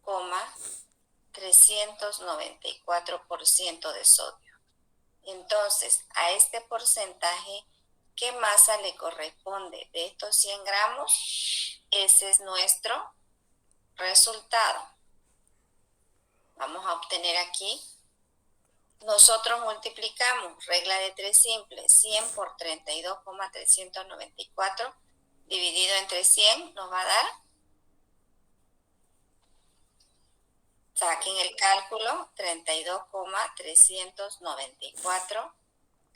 32,394% de sodio. Entonces, a este porcentaje, ¿qué masa le corresponde? De estos 100 gramos, ese es nuestro resultado. Vamos a obtener aquí. Nosotros multiplicamos, regla de 3 simple, 100 por 32,394 dividido entre 100 nos va a dar. Saquen el cálculo, 32,394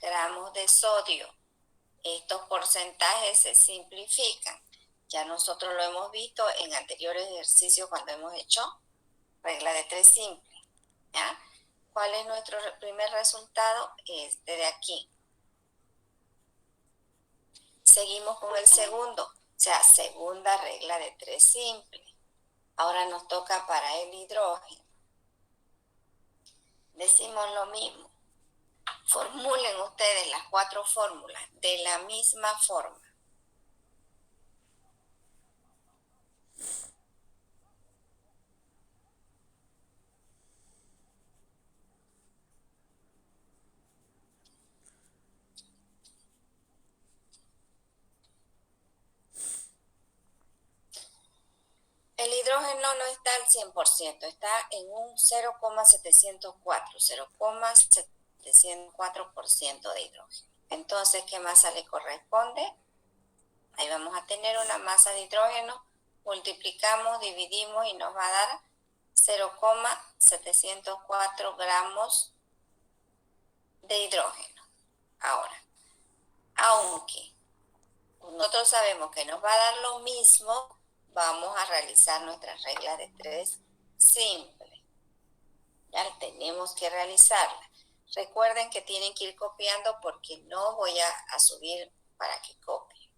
gramos de sodio. Estos porcentajes se simplifican. Ya nosotros lo hemos visto en anteriores ejercicios cuando hemos hecho regla de 3 simple. ¿Ya? ¿Cuál es nuestro primer resultado? Este de aquí. Seguimos con el segundo, o sea, segunda regla de 3 simple. Ahora nos toca para el hidrógeno. Decimos lo mismo. Formulen ustedes las 4 fórmulas de la misma forma. El hidrógeno no está al 100%, está en un 0,704% de hidrógeno. Entonces, ¿qué masa le corresponde? Ahí vamos a tener una masa de hidrógeno, multiplicamos, dividimos y nos va a dar 0,704 gramos de hidrógeno. Ahora, aunque nosotros sabemos que nos va a dar lo mismo, vamos a realizar nuestra regla de 3 simple. Ya tenemos que realizarla. Recuerden que tienen que ir copiando porque no voy a subir para que copien.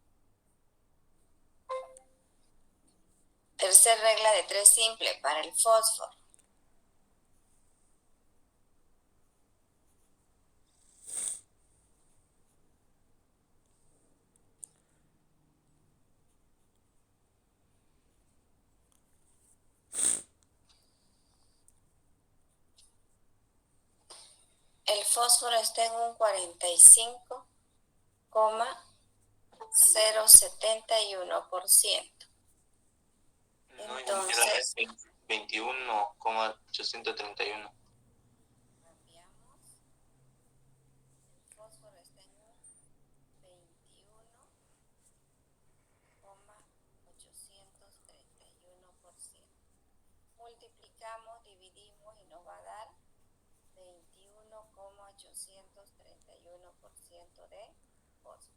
Tercera regla de 3 simple para el fósforo. El fósforo está en un 45,071%. No, Entonces, 21,831. cambiamos. El fósforo está en un 21,831%. Multiplicamos, dividimos y nos va a dar 21,831% de fósforo.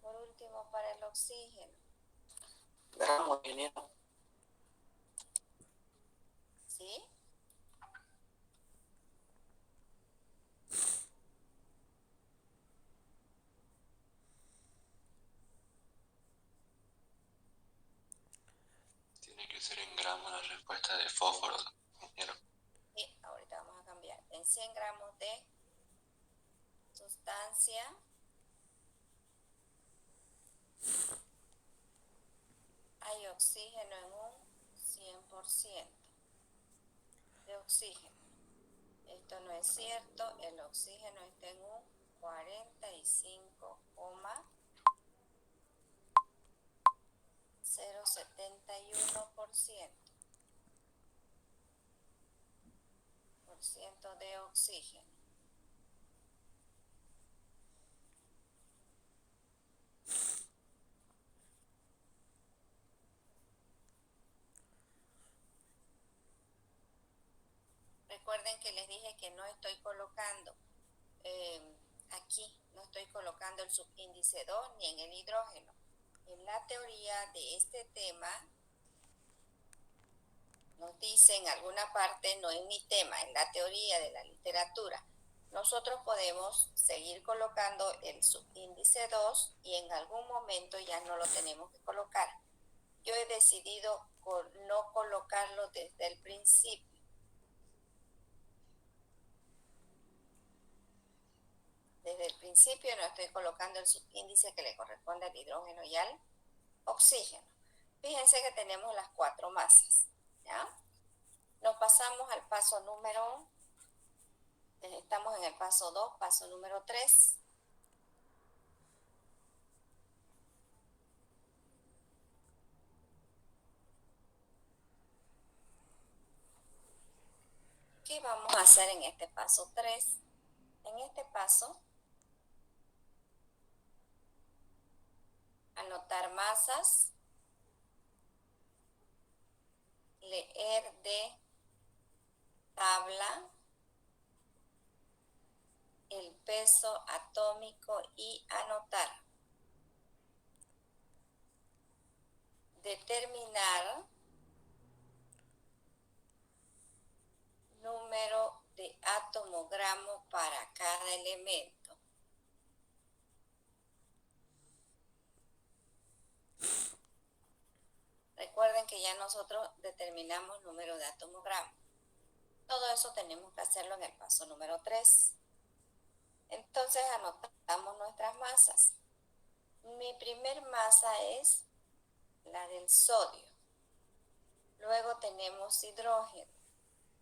Por último, para el oxígeno. Gramos, ingeniero. ¿Sí? Tiene que ser en gramos la respuesta de fósforo, ingeniero. Sí, ahorita vamos a cambiar. En 100 gramos de sustancia hay oxígeno en un 100% de oxígeno. Esto no es cierto, el oxígeno está en un 45,071% de oxígeno. Recuerden que les dije que no estoy colocando aquí, no estoy colocando el subíndice 2 ni en el hidrógeno. En la teoría de este tema, nos dice en alguna parte, no en mi tema, en la teoría de la literatura, nosotros podemos seguir colocando el subíndice 2 y en algún momento ya no lo tenemos que colocar. Yo he decidido no colocarlo desde el principio. Desde el principio no estoy colocando el subíndice que le corresponde al hidrógeno y al oxígeno. Fíjense que tenemos las 4 masas, ¿ya? Nos pasamos al paso número 1. Estamos en el paso 2, paso número 3. ¿Qué vamos a hacer en este paso 3? En este paso, anotar masas, leer de tabla el peso atómico y anotar. Determinar número de atomogramo para cada elemento. Recuerden que ya nosotros determinamos número de atomogramo. Todo eso tenemos que hacerlo en el paso número 3. Entonces anotamos nuestras masas. Mi primer masa es la del sodio. Luego tenemos hidrógeno.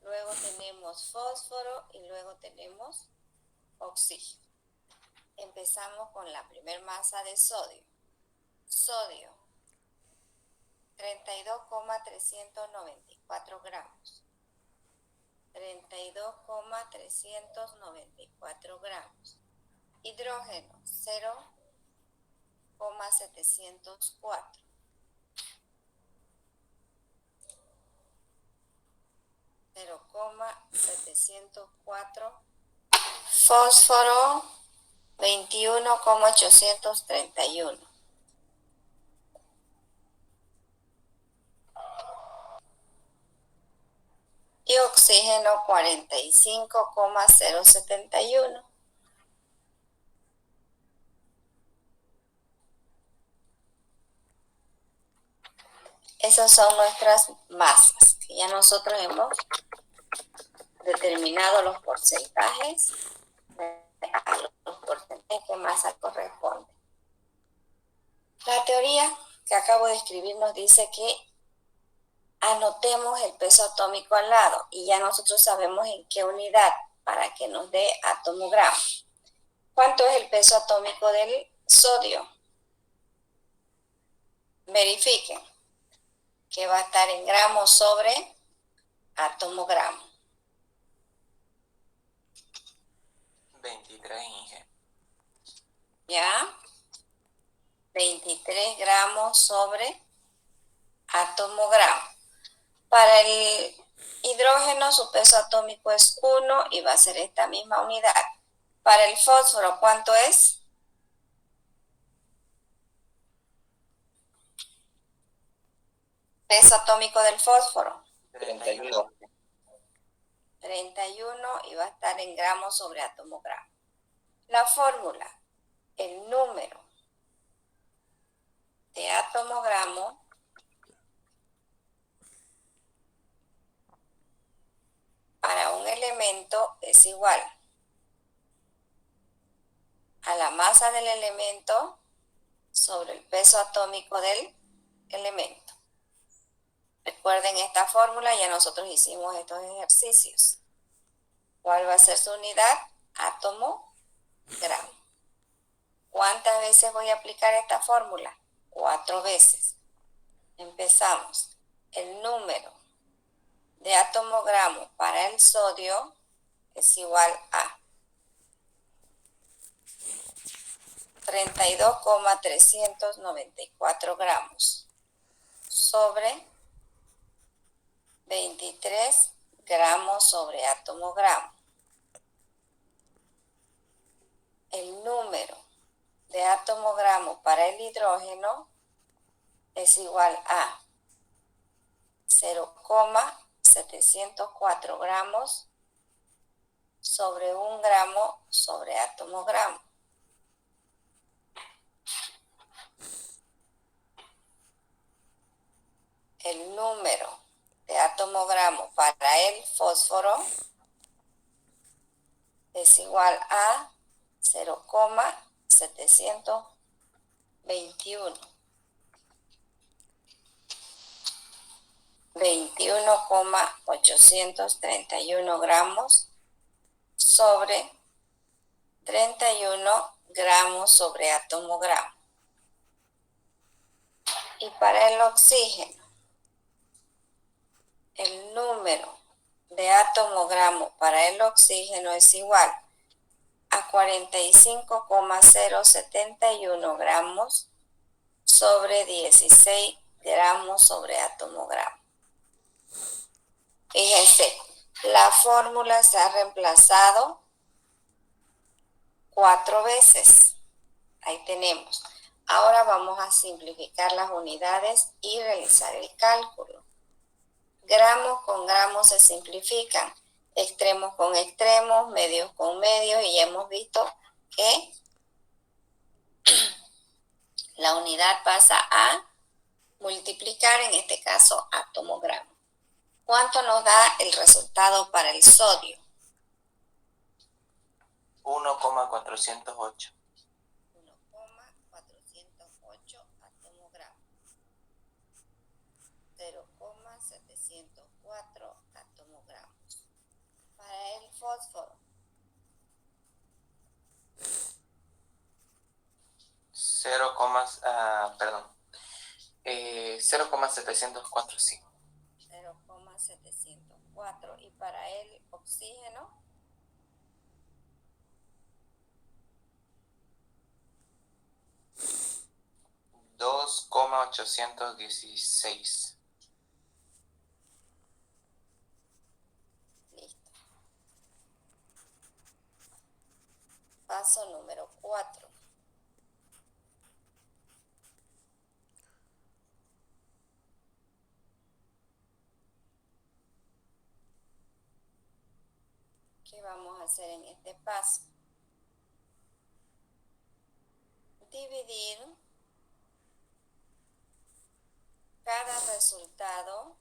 Luego tenemos fósforo y luego tenemos oxígeno. Empezamos con la primer masa de sodio. Sodio, 32,394 gramos. 32,394 gramos. Hidrógeno, 0,704. Fósforo, 21,831. Y oxígeno, 45,071. Esas son nuestras masas, que ya nosotros hemos determinado los porcentajes a los porcentajes que masa corresponde. La teoría que acabo de escribir nos dice que anotemos el peso atómico al lado y ya nosotros sabemos en qué unidad para que nos dé atomogramo. ¿Cuánto es el peso atómico del sodio? Verifiquen que va a estar en gramos sobre atomogramo. 23, Inge. ¿Ya? 23 gramos sobre atomogramo. Para el hidrógeno su peso atómico es 1 y va a ser esta misma unidad. Para el fósforo, ¿cuánto es? Peso atómico del fósforo. 31. 31 y va a estar en gramos sobre atomogramo. La fórmula, el número de atomogramo para un elemento es igual a la masa del elemento sobre el peso atómico del elemento. Recuerden esta fórmula, ya nosotros hicimos estos ejercicios. ¿Cuál va a ser su unidad? Átomo, gramo. ¿Cuántas veces voy a aplicar esta fórmula? 4 veces. Empezamos. El número de atomogramo para el sodio es igual a 32,394 gramos sobre 23 gramos sobre atomogramo. El número de atomogramo para el hidrógeno es igual a 0,704 gramos sobre 1 gramo sobre atomogramo. El número de atomogramo para el fósforo es igual a 0,721. 21,831 gramos sobre 31 gramos sobre átomo gramo. Y para el oxígeno, el número de átomo gramo para el oxígeno es igual a 45,071 gramos sobre 16 gramos sobre átomo gramo. Fíjense, la fórmula se ha reemplazado 4 veces. Ahí tenemos. Ahora vamos a simplificar las unidades y realizar el cálculo. Gramos con gramos se simplifican, extremos con extremos, medios con medios, y ya hemos visto que la unidad pasa a multiplicar, en este caso, átomo gramo. ¿Cuánto nos da el resultado para el sodio? 1,408. 1,408 átomo gramo. 0,704 átomo gramos. Para el fósforo, 0,704, sí. 0,704. Y para el oxígeno, 2,816. listo. Paso número 4. ¿Qué vamos a hacer en este paso? Dividir cada resultado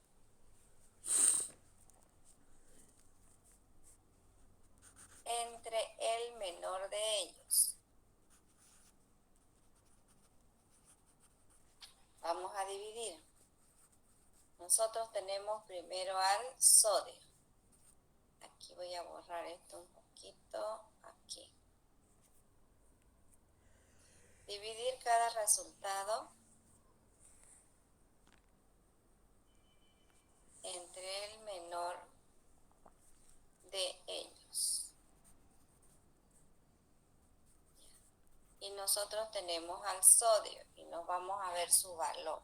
entre el menor de ellos. Vamos a dividir. Nosotros tenemos primero al sodio. Aquí voy a borrar esto un poquito, aquí. Dividir cada resultado entre el menor de ellos. Y nosotros tenemos al sodio y nos vamos a ver su valor.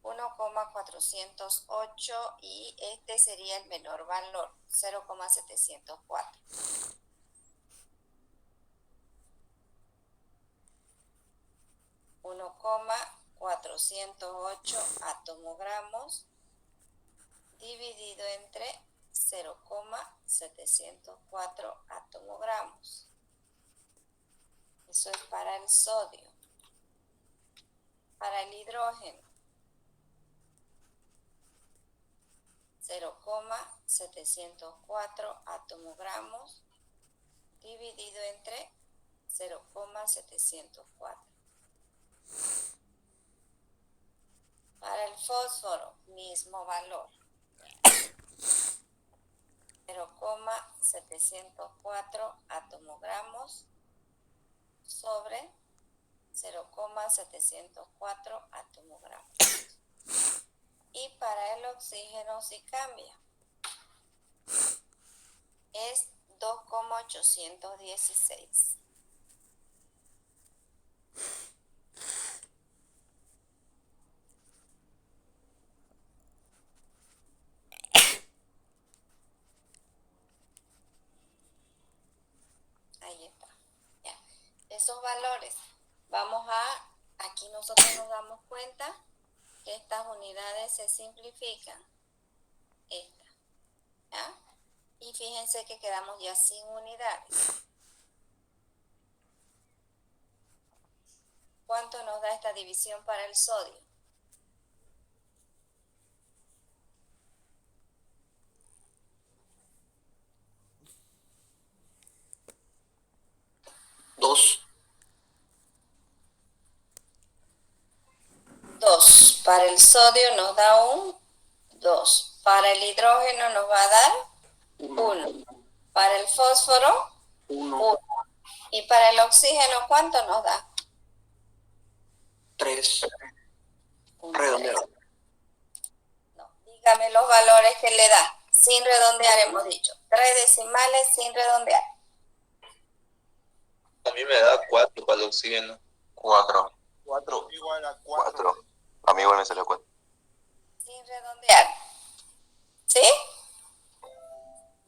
1,408 y este sería el menor valor, 0,704. Uno coma 408 atomogramos dividido entre 0,704 atomogramos. Eso es para el sodio. Para el hidrógeno, 0,704 atomogramos dividido entre 0,704. Para el fósforo, mismo valor, 0,704 atomogramos sobre 0,704 atomogramos. Y para el oxígeno sí cambia. Es 2,816. Ahí está. Ya. Esos valores, aquí nosotros nos damos cuenta que estas unidades se simplifican. Esta. ¿Ya? Y fíjense que quedamos ya sin unidades. ¿Cuánto nos da esta división para el sodio? Dos. 2. Para el sodio nos da un 2. Para el hidrógeno nos va a dar 1. Para el fósforo, 1. Y para el oxígeno, ¿cuánto nos da? 3. Redondeo. No, dígame los valores que le da. Sin redondear hemos dicho. 3 decimales sin redondear. A mí me da 4 para el oxígeno. 4. 4. Igual a 4. A mí igual me salió 4. Sin redondear. ¿Sí?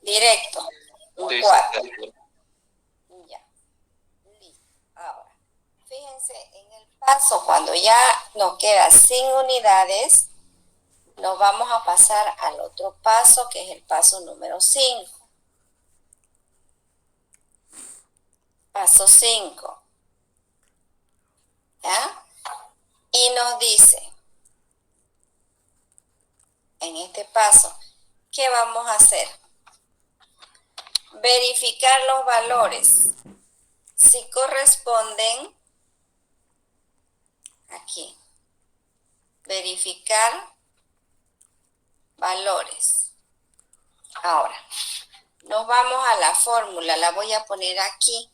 Directo. Un Sí, 4. sí. Ya. Listo. Ahora, fíjense, en el paso, cuando ya nos queda sin unidades, nos vamos a pasar al otro paso, que es el paso número 5. Paso 5. ¿Ya? Y nos dice, en este paso, ¿qué vamos a hacer? Verificar los valores. Si corresponden, aquí, verificar valores. Ahora, nos vamos a la fórmula, la voy a poner aquí.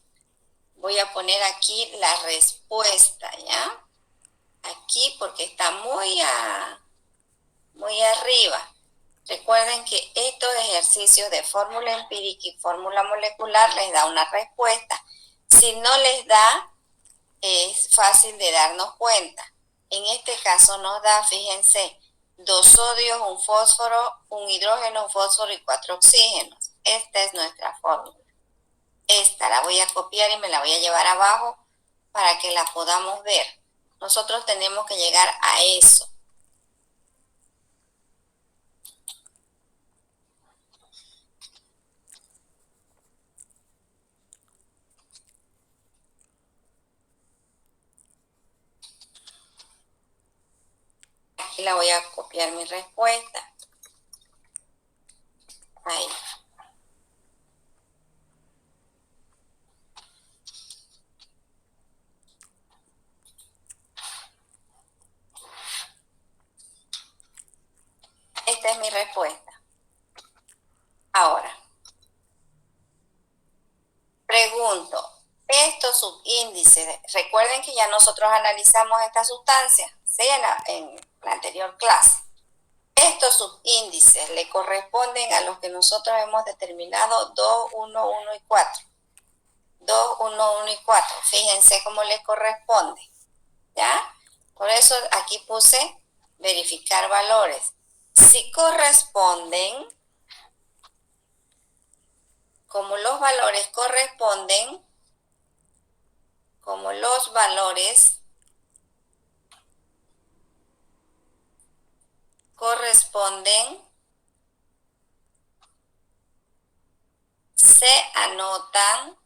Voy a poner aquí la respuesta, ¿ya? Aquí porque está muy arriba. Recuerden que estos ejercicios de fórmula empírica y fórmula molecular les da una respuesta. Si no les da, es fácil de darnos cuenta. En este caso nos da, fíjense, 2 sodios, un fósforo, un hidrógeno, un fósforo y 4 oxígenos. Esta es nuestra fórmula. Esta la voy a copiar y me la voy a llevar abajo para que la podamos ver. Nosotros tenemos que llegar a eso. Aquí la voy a copiar mi respuesta. Ahí. Esta es mi respuesta. Ahora, pregunto, estos subíndices, recuerden que ya nosotros analizamos esta sustancia, ¿sí? En la anterior clase. Estos subíndices le corresponden a los que nosotros hemos determinado 2, 1, 1 y 4. 2, 1, 1 y 4. Fíjense cómo le corresponde. ¿Ya? Por eso aquí puse verificar valores. Si corresponden, como los valores corresponden, como los valores corresponden, se anotan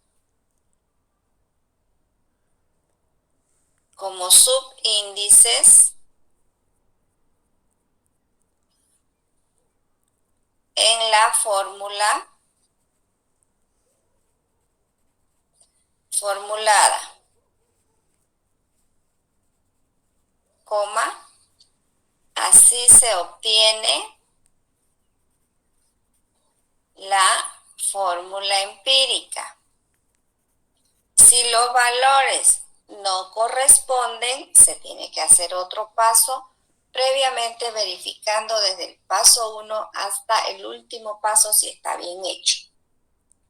como subíndices en la fórmula formulada, coma, así se obtiene la fórmula empírica. Si los valores no corresponden, se tiene que hacer otro paso, previamente verificando desde el paso 1 hasta el último paso si está bien hecho.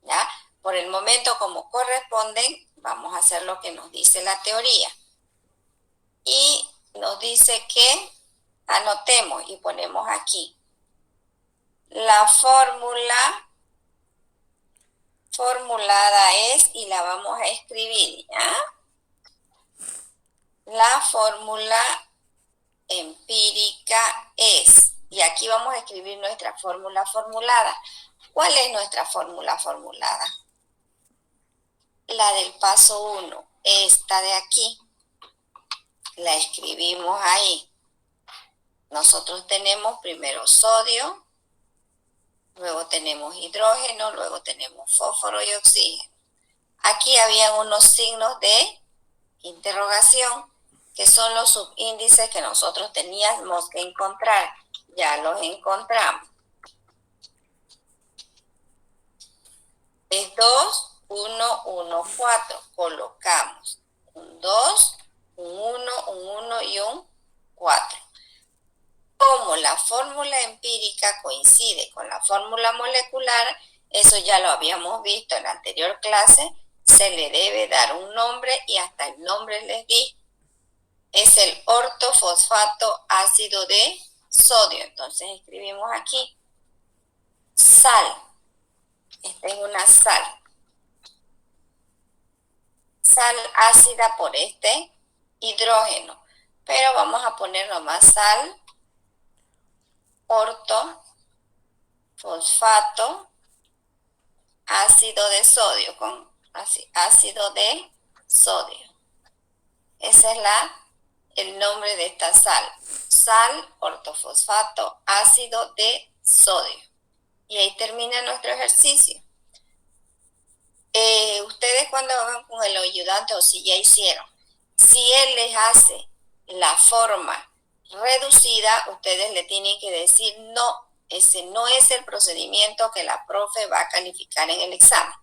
¿Ya? Por el momento, como corresponden, vamos a hacer lo que nos dice la teoría. Y nos dice que anotemos y ponemos aquí la fórmula formulada es, y la vamos a escribir, ¿ya? La fórmula empírica es, y aquí vamos a escribir nuestra fórmula formulada. ¿Cuál es nuestra fórmula formulada? La del paso 1, esta de aquí. La escribimos ahí. Nosotros tenemos primero sodio, luego tenemos hidrógeno, luego tenemos fósforo y oxígeno. Aquí habían unos signos de interrogación, que son los subíndices que nosotros teníamos que encontrar. Ya los encontramos. Es 2, 1, 1, 4. Colocamos un 2, un 1, un 1 y un 4. Como la fórmula empírica coincide con la fórmula molecular, eso ya lo habíamos visto en la anterior clase, se le debe dar un nombre y hasta el nombre les di. Es el ortofosfato ácido de sodio. Entonces escribimos aquí sal. Esta es una sal. Sal ácida por este hidrógeno. Pero vamos a poner nomás sal ortofosfato ácido de sodio, con así, ácido de sodio. Ese es el nombre de esta sal. Sal ortofosfato ácido de sodio. Y ahí termina nuestro ejercicio. Ustedes cuando hagan con el ayudante o si ya hicieron, si él les hace la forma reducida, ustedes le tienen que decir no, ese no es el procedimiento que la profe va a calificar en el examen.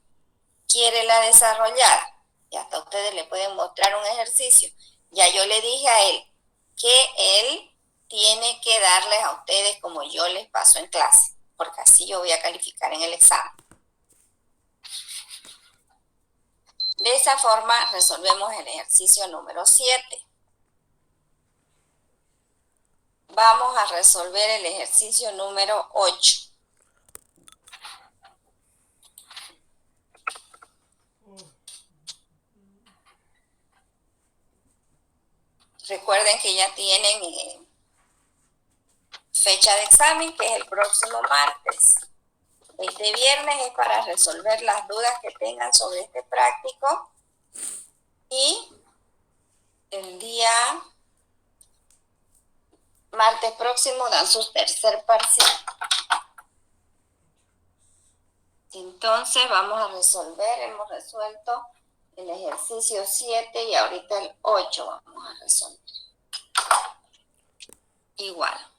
Quiere la desarrollada y hasta ustedes le pueden mostrar un ejercicio. Ya yo le dije a él que él tiene que darles a ustedes como yo les paso en clase, porque así yo voy a calificar en el examen. De esa forma resolvemos el ejercicio número 7. Vamos a resolver el ejercicio número 8. Recuerden que ya tienen fecha de examen, que es el próximo martes. Este viernes es para resolver las dudas que tengan sobre este práctico. Y el día martes próximo dan su tercer parcial. Entonces vamos a resolver, hemos resuelto el ejercicio 7 y ahorita el 8 vamos a resolver. Igual.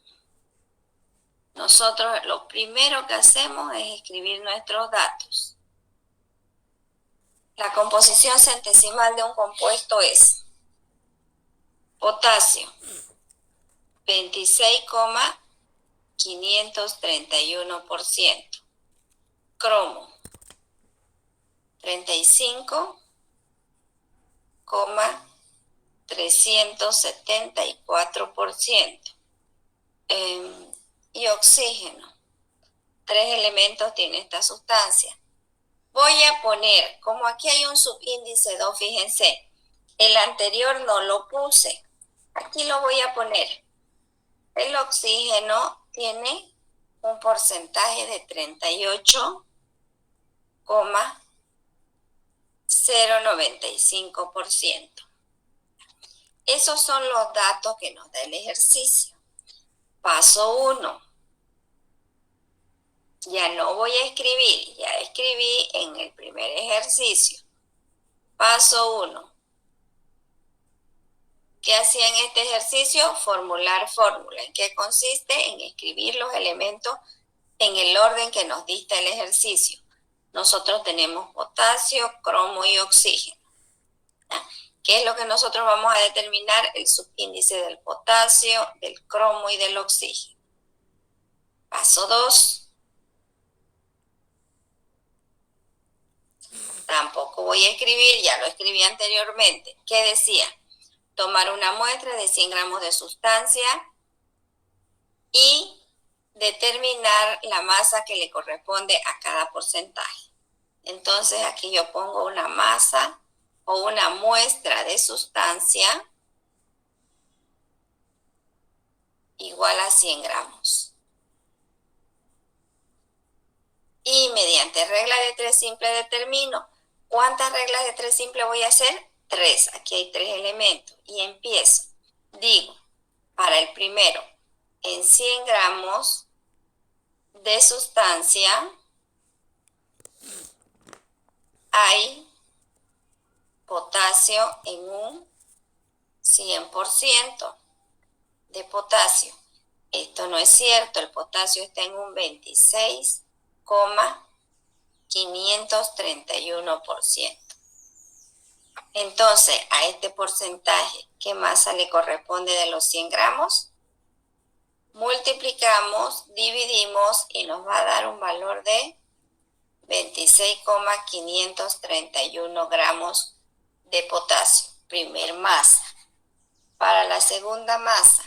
Nosotros lo primero que hacemos es escribir nuestros datos. La composición centesimal de un compuesto es potasio, 26,531%. Cromo, 35,374%. Y oxígeno. 3 elementos tiene esta sustancia. Voy a poner, como aquí hay un subíndice 2, fíjense, el anterior no lo puse. Aquí lo voy a poner. El oxígeno tiene un porcentaje de 38,095%. Esos son los datos que nos da el ejercicio. Paso 1. Ya no voy a escribir, ya escribí en el primer ejercicio. Paso 1. ¿Qué hacía en este ejercicio? Formular fórmula. ¿En qué consiste? En escribir los elementos en el orden que nos dicta el ejercicio. Nosotros tenemos potasio, cromo y oxígeno. ¿Qué es lo que nosotros vamos a determinar? El subíndice del potasio, del cromo y del oxígeno. Paso 2. Tampoco voy a escribir, ya lo escribí anteriormente. ¿Qué decía? Tomar una muestra de 100 gramos de sustancia y determinar la masa que le corresponde a cada porcentaje. Entonces aquí yo pongo una masa o una muestra de sustancia igual a 100 gramos. Y mediante regla de 3 simple determino. ¿Cuántas reglas de 3 simple voy a hacer? 3. Aquí hay 3 elementos. Y empiezo. Digo, para el primero, en 100 gramos de sustancia hay potasio en un 100% de potasio. Esto no es cierto, el potasio está en un 26,531%. Entonces, a este porcentaje, ¿qué masa le corresponde de los 100 gramos? Multiplicamos, dividimos y nos va a dar un valor de 26,531 gramos de potasio, primer masa. Para la segunda masa,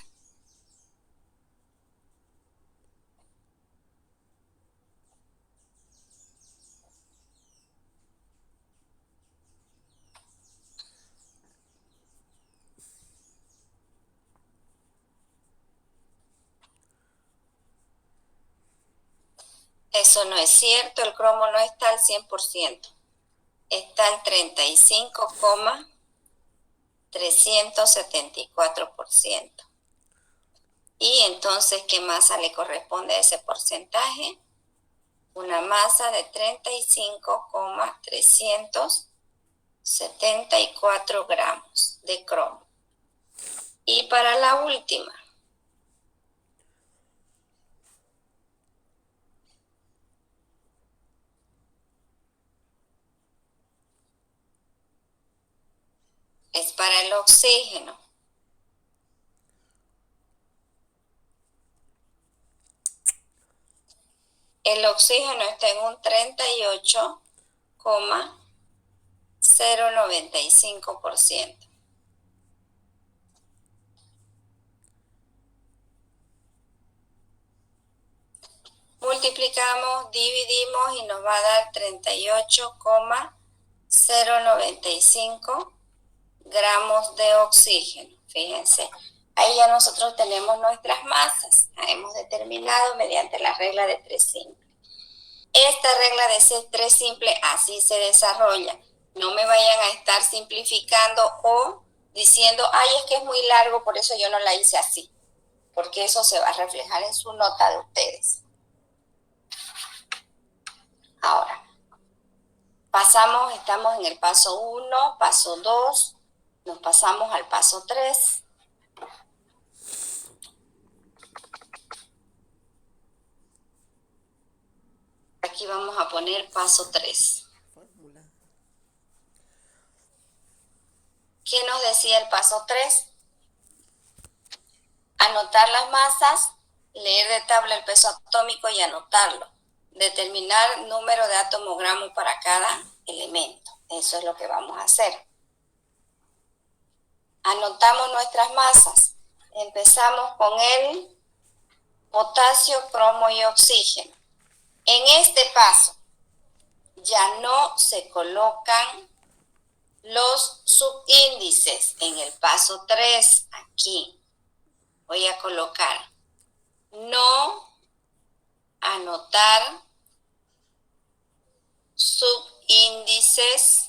eso no es cierto, el cromo no está al 100%, está al 35,374%. Y entonces, ¿qué masa le corresponde a ese porcentaje? Una masa de 35,374 gramos de cromo. Y para la última, es para el oxígeno. El oxígeno está en un 38,095%. Multiplicamos, dividimos y nos va a dar 38,095 gramos de oxígeno. Fíjense, ahí ya nosotros tenemos nuestras masas. La hemos determinado mediante la regla de 3 simple. Esta regla de 3 simple así se desarrolla. No me vayan a estar simplificando o diciendo, ay, es que es muy largo, por eso yo no la hice así. Porque eso se va a reflejar en su nota de ustedes. Ahora, estamos en el paso 1, paso 2, nos pasamos al paso 3. Aquí vamos a poner paso 3. ¿Qué nos decía el paso 3? Anotar las masas, leer de tabla el peso atómico y anotarlo. Determinar número de atomogramos para cada elemento. Eso es lo que vamos a hacer. Anotamos nuestras masas. Empezamos con el potasio, cromo y oxígeno. En este paso ya no se colocan los subíndices. En el paso 3, aquí, voy a colocar no anotar subíndices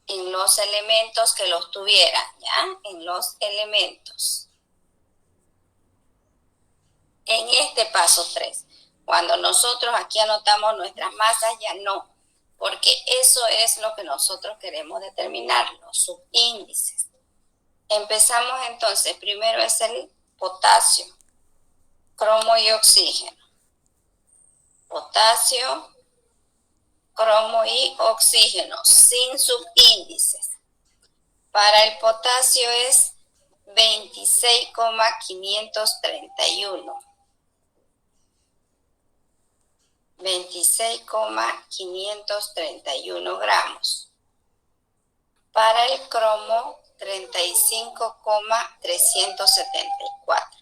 en los elementos que los tuvieran, ¿ya? En los elementos. En este paso 3, cuando nosotros aquí anotamos nuestras masas, ya no, porque eso es lo que nosotros queremos determinar, los subíndices. Empezamos entonces, primero es el potasio, cromo y oxígeno. Potasio, cromo y oxígeno, sin subíndices. Para el potasio es 26,531. 26,531 gramos. Para el cromo, 35,374.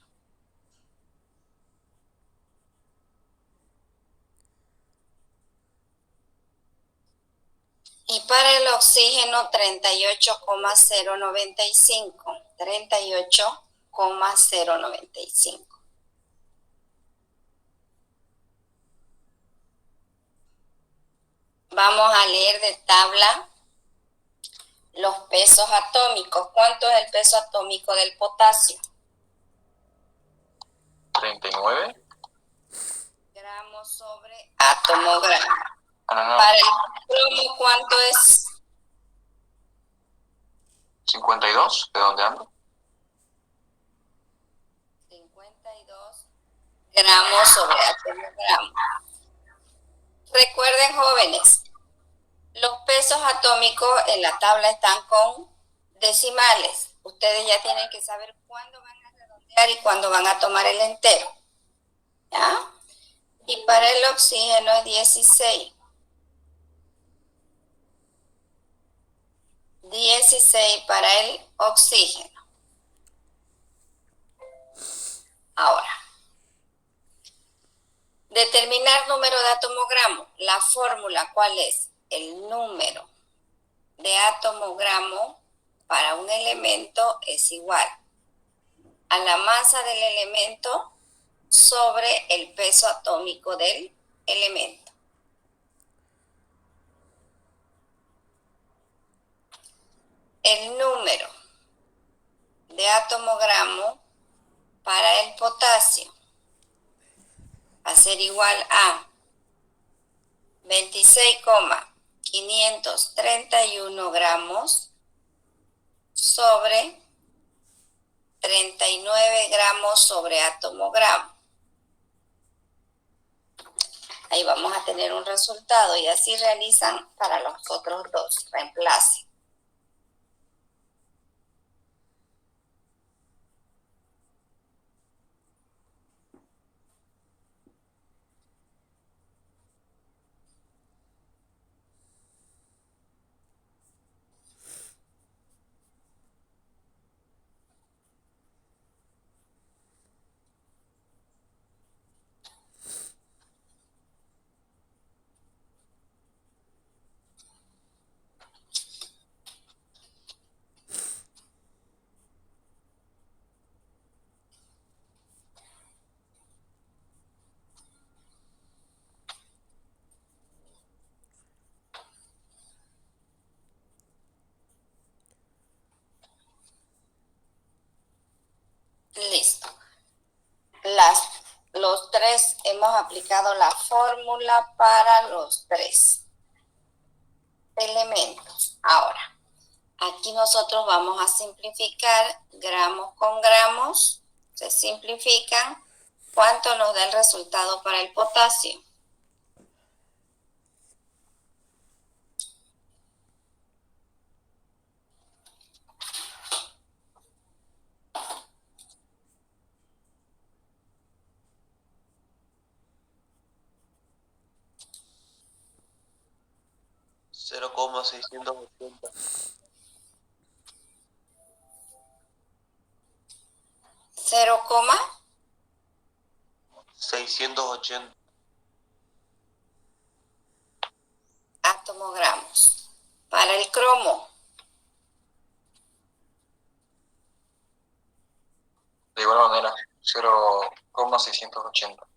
Y para el oxígeno, 38,095. 38,095. Vamos a leer de tabla los pesos atómicos. ¿Cuánto es el peso atómico del potasio? 39. Gramos sobre átomo gramo. No. Para el cromo, ¿cuánto es? 52, redondeando. gramos sobre átomo gramo. Recuerden, jóvenes, los pesos atómicos en la tabla están con decimales. Ustedes ya tienen que saber cuándo van a redondear y cuándo van a tomar el entero. ¿Ya? Y para el oxígeno es 16. 16 para el oxígeno. Ahora, determinar número de átomo gramo. La fórmula, ¿cuál es? El número de átomo gramo para un elemento es igual a la masa del elemento sobre el peso atómico del elemento. El número de átomo gramo para el potasio va a ser igual a 26,531 gramos sobre 39 gramos sobre átomo gramo. Ahí vamos a tener un resultado y así realizan para los otros dos. Reemplacen. Listo. Los tres hemos aplicado la fórmula para los tres elementos. Ahora, aquí nosotros vamos a simplificar gramos con gramos. Se simplifican. ¿Cuánto nos da el resultado para el potasio? Cero coma 680. 680. Atomogramos. Para el cromo, De igual manera, 0,680.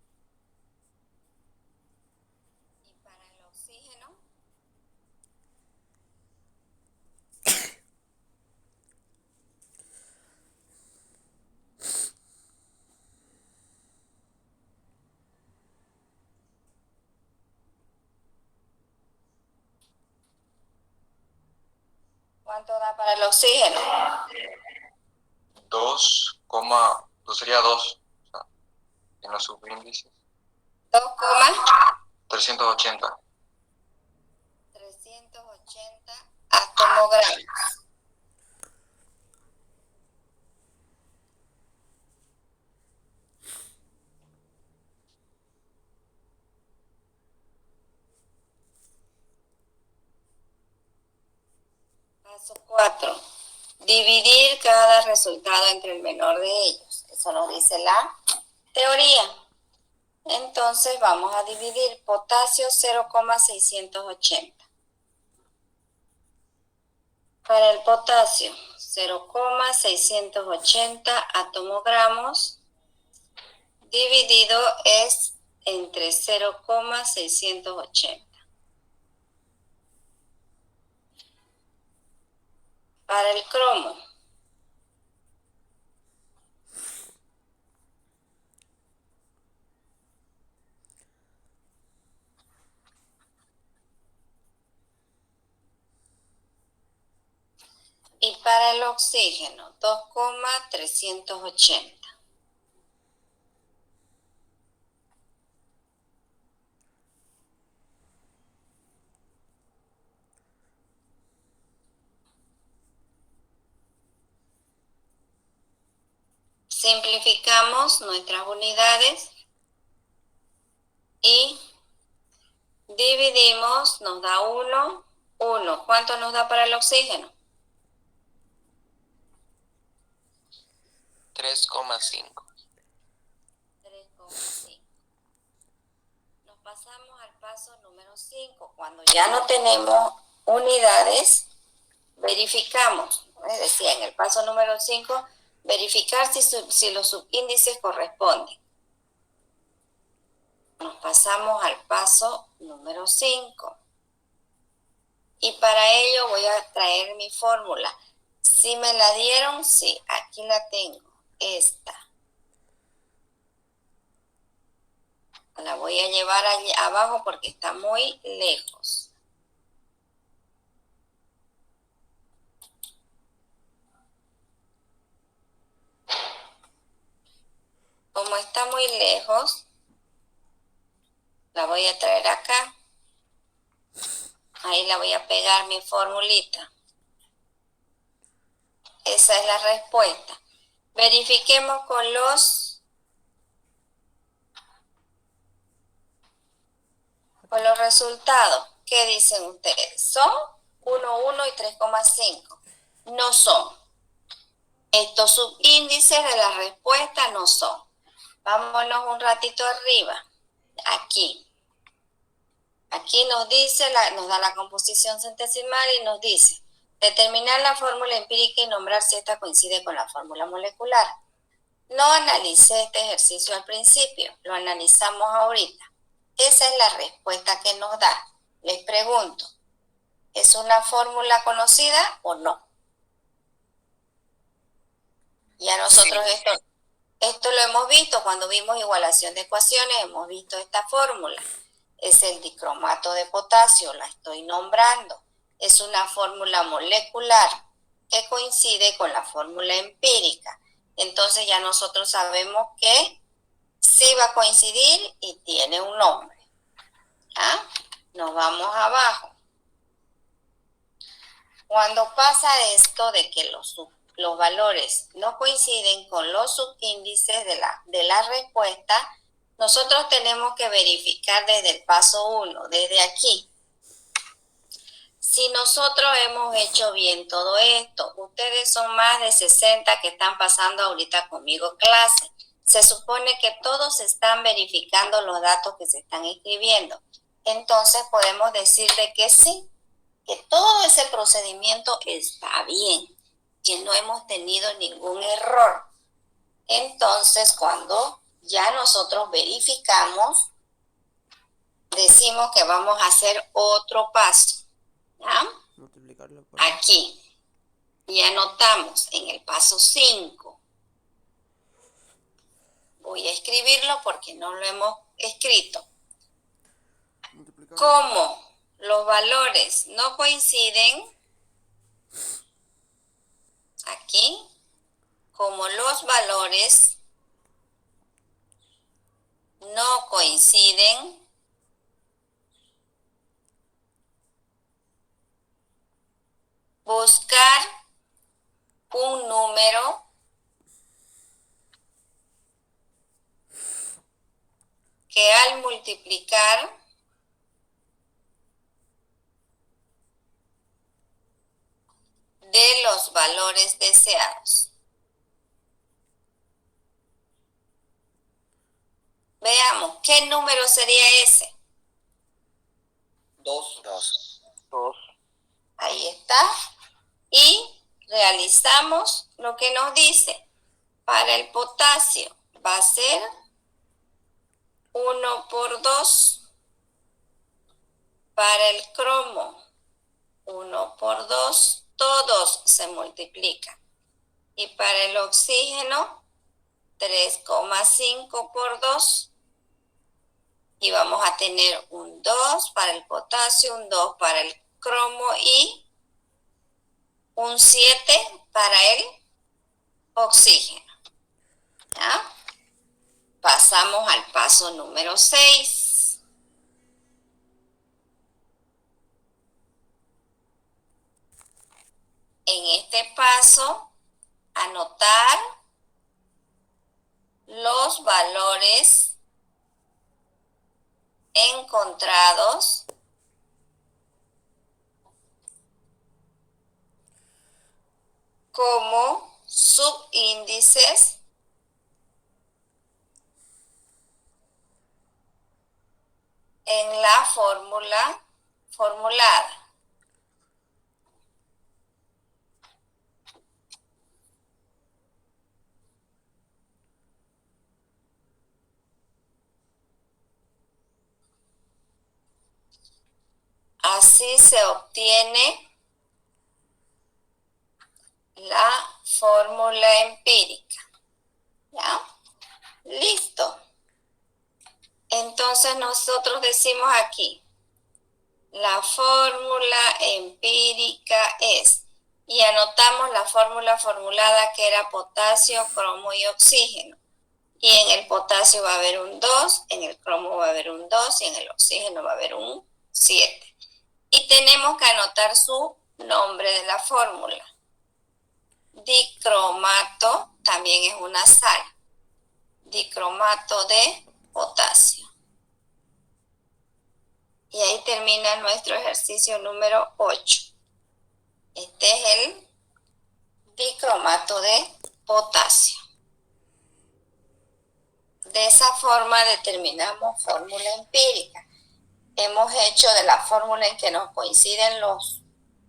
y para el oxígeno, ¿cuánto da para el oxígeno? sería 2, o sea, en los subíndices. 380. 380 atomogramos. Paso 4. Dividir cada resultado entre el menor de ellos. Eso nos dice la teoría. Entonces vamos a dividir potasio 0,680. Para el potasio 0,680 atomogramos dividido es entre 0,680. Para el cromo, y para el oxígeno 2,380. Simplificamos nuestras unidades y dividimos, nos da 1, 1. ¿Cuánto nos da para el oxígeno? 3,5. 3,5. Nos pasamos al paso número 5. Cuando ya no tenemos unidades, verificamos. Decía en el paso número 5, verificar si los subíndices corresponden. Nos pasamos al paso número 5. Y para ello voy a traer mi fórmula. Si me la dieron, sí, aquí la tengo. Esta. La voy a llevar allí abajo porque está muy lejos. Como está muy lejos, la voy a traer acá. Ahí la voy a pegar mi formulita. Esa es la respuesta. Verifiquemos con los resultados. ¿Qué dicen ustedes? ¿Son 1, 1 y 3,5? No son. Estos subíndices de la respuesta no son. Vámonos un ratito arriba. Aquí. Aquí nos dice, nos da la composición centesimal y nos dice determinar la fórmula empírica y nombrar si esta coincide con la fórmula molecular. No analicé este ejercicio al principio, lo analizamos ahorita. Esa es la respuesta que nos da. Les pregunto, ¿es una fórmula conocida o no? Ya nosotros esto lo hemos visto cuando vimos igualación de ecuaciones, hemos visto esta fórmula. Es el dicromato de potasio, la estoy nombrando. Es una fórmula molecular que coincide con la fórmula empírica. Entonces ya nosotros sabemos que sí va a coincidir y tiene un nombre. ¿Ah? Nos vamos abajo. Cuando pasa esto de que los valores no coinciden con los subíndices de la respuesta, nosotros tenemos que verificar desde el paso 1, desde aquí. Si nosotros hemos hecho bien todo esto, ustedes son más de 60 que están pasando ahorita conmigo clase. Se supone que todos están verificando los datos que se están escribiendo. Entonces podemos decir de que sí, que todo ese procedimiento está bien, que no hemos tenido ningún error. Entonces, cuando ya nosotros verificamos, decimos que vamos a hacer otro paso. ¿Ya? Aquí. Y anotamos en el paso 5. Voy a escribirlo porque no lo hemos escrito. Como los valores no coinciden, aquí, como los valores no coinciden, buscar un número que al multiplicar de los valores deseados. Veamos, ¿qué número sería ese? 2. Ahí está. Y realizamos lo que nos dice. Para el potasio va a ser 1 por 2. Para el cromo, 1 por 2. Todos se multiplican. Y para el oxígeno, 3,5 por 2. Y vamos a tener un 2 para el potasio, un 2 para el cromo y un 7 para el oxígeno. ¿Ya? Pasamos al paso número 6. En este paso, anotar los valores encontrados como subíndices en la fórmula formulada. Así se obtiene la fórmula empírica. ¿Ya? Listo. Entonces nosotros decimos aquí, la fórmula empírica es, y anotamos la fórmula formulada que era potasio, cromo y oxígeno. Y en el potasio va a haber un 2, en el cromo va a haber un 2 y en el oxígeno va a haber un 7. Y tenemos que anotar su nombre de la fórmula. Dicromato también es una sal. Dicromato de potasio. Y ahí termina nuestro ejercicio número 8. Este es el dicromato de potasio. De esa forma determinamos fórmula empírica. Hemos hecho de la fórmula en que nos coinciden los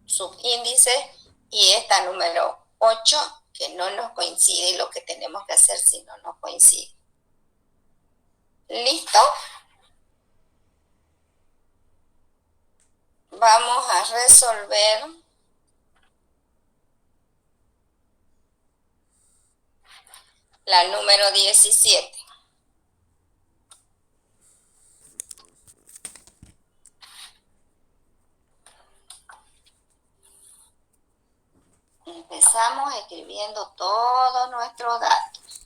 subíndices y esta número 8 que no nos coincide y lo que tenemos que hacer si no nos coincide. ¿Listo? Vamos a resolver la número 17. Empezamos escribiendo todos nuestros datos.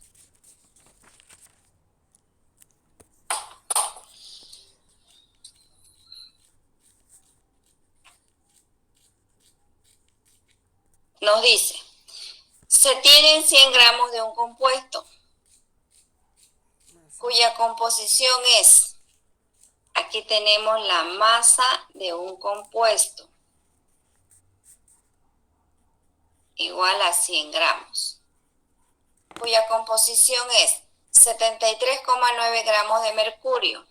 Nos dice, se tienen 100 gramos de un compuesto cuya composición es, aquí tenemos la masa de un compuesto, igual a 100 gramos, cuya composición es 73,9 gramos de mercurio.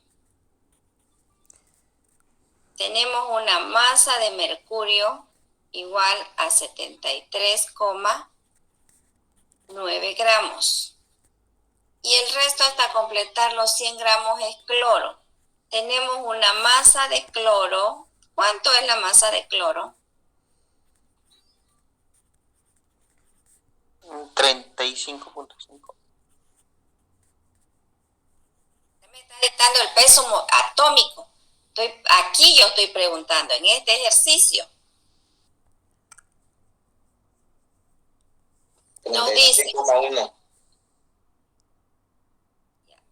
Tenemos una masa de mercurio igual a 73,9 gramos. Y el resto hasta completar los 100 gramos es cloro. Tenemos una masa de cloro. ¿Cuánto es la masa de cloro? 35.5. Me está dictando el peso atómico. Aquí yo estoy preguntando, en este ejercicio. Nos dice. 36,1.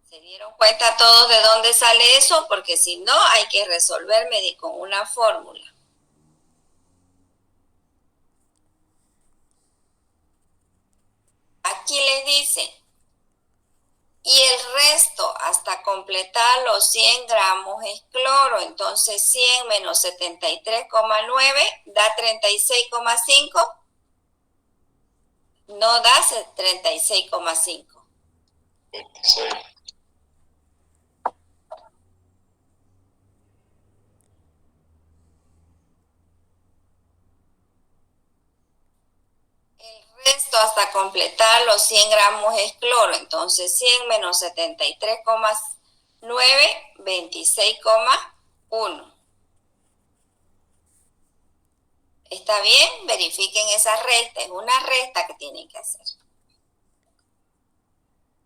¿Se dieron cuenta todos de dónde sale eso? Porque si no, hay que resolverme con una fórmula. Aquí les dice, y el resto hasta completar los 100 gramos es cloro. Entonces 100 menos 73,9 da 36,5. No da 36,5. 26. El resto hasta completar los 100 gramos es cloro. Entonces 100 menos 73,9, 26,1. ¿Está bien? Verifiquen esa resta. Es una resta que tienen que hacer.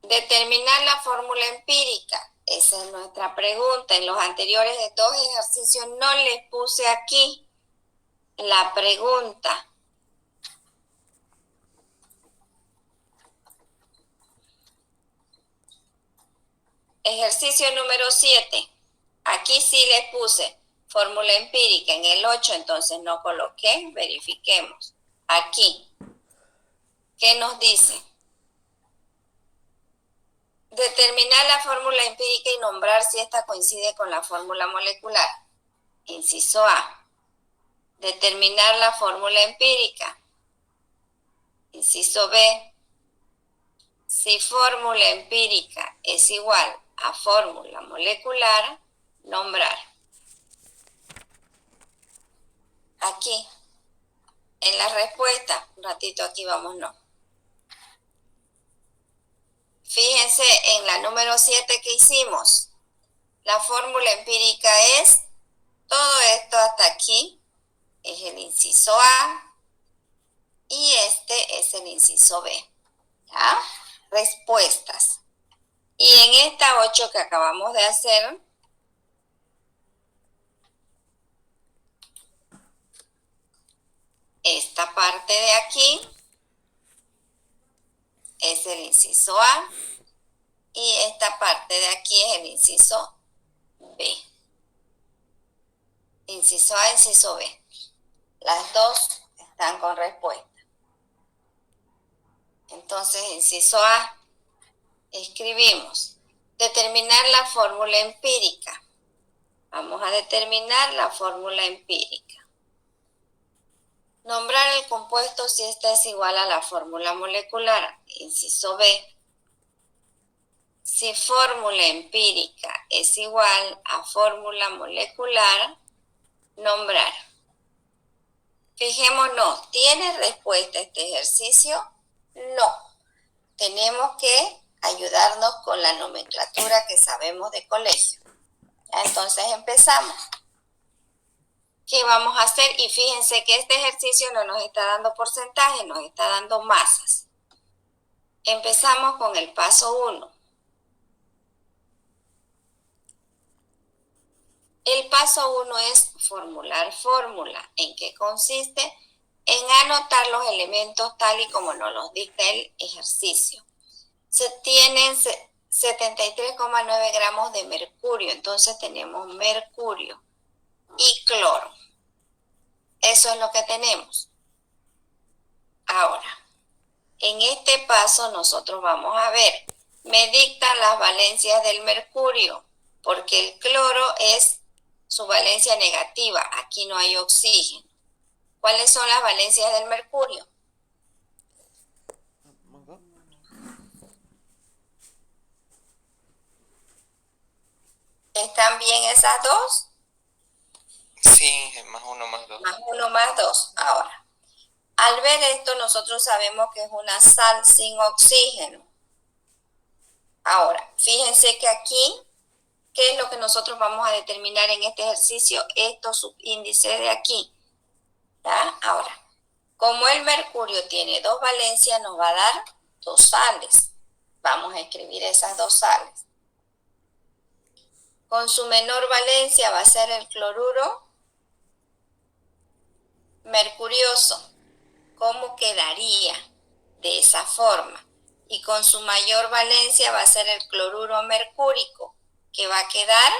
Determinar la fórmula empírica. Esa es nuestra pregunta. En los anteriores de 2 ejercicios no les puse aquí la pregunta. Ejercicio número 7. Aquí sí les puse fórmula empírica. En el 8 entonces no coloqué. Verifiquemos. Aquí. ¿Qué nos dice? Determinar la fórmula empírica y nombrar si ésta coincide con la fórmula molecular. Inciso A. Determinar la fórmula empírica. Inciso B. Si fórmula empírica es igual a fórmula molecular, nombrar. Aquí, en la respuesta, un ratito aquí vámonos. Fíjense en la número 7 que hicimos. La fórmula empírica es todo esto hasta aquí, es el inciso A, y este es el inciso B. ¿Ya? Respuestas. Y en esta 8 que acabamos de hacer, esta parte de aquí es el inciso A y esta parte de aquí es el inciso B. Inciso A, inciso B. Las dos están con respuesta. Entonces, inciso A, escribimos, determinar la fórmula empírica. Vamos a determinar la fórmula empírica. Nombrar el compuesto si ésta es igual a la fórmula molecular. Inciso B. Si fórmula empírica es igual a fórmula molecular, nombrar. Fijémonos, ¿tiene respuesta este ejercicio? No. Tenemos que ayudarnos con la nomenclatura que sabemos de colegio. ¿Ya? Entonces empezamos. ¿Qué vamos a hacer? Y fíjense que este ejercicio no nos está dando porcentaje, nos está dando masas. Empezamos con el paso 1. El paso 1 es formular fórmula. ¿En qué consiste? En anotar los elementos tal y como nos los dicta el ejercicio. Se tienen 73,9 gramos de mercurio, entonces tenemos mercurio y cloro. Eso es lo que tenemos. Ahora, en este paso nosotros vamos a ver, me dictan las valencias del mercurio, porque el cloro es su valencia negativa, aquí no hay oxígeno. ¿Cuáles son las valencias del mercurio? ¿Están bien esas dos? Sí, más 1 más 2. Más 1 más 2. Ahora, al ver esto nosotros sabemos que es una sal sin oxígeno. Ahora, fíjense que aquí, ¿qué es lo que nosotros vamos a determinar en este ejercicio? Estos subíndices de aquí. ¿Ya? Ahora, como el mercurio tiene 2 valencias, nos va a dar 2 sales. Vamos a escribir esas 2 sales. Con su menor valencia va a ser el cloruro mercurioso. ¿Cómo quedaría? De esa forma. Y con su mayor valencia va a ser el cloruro mercúrico, que va a quedar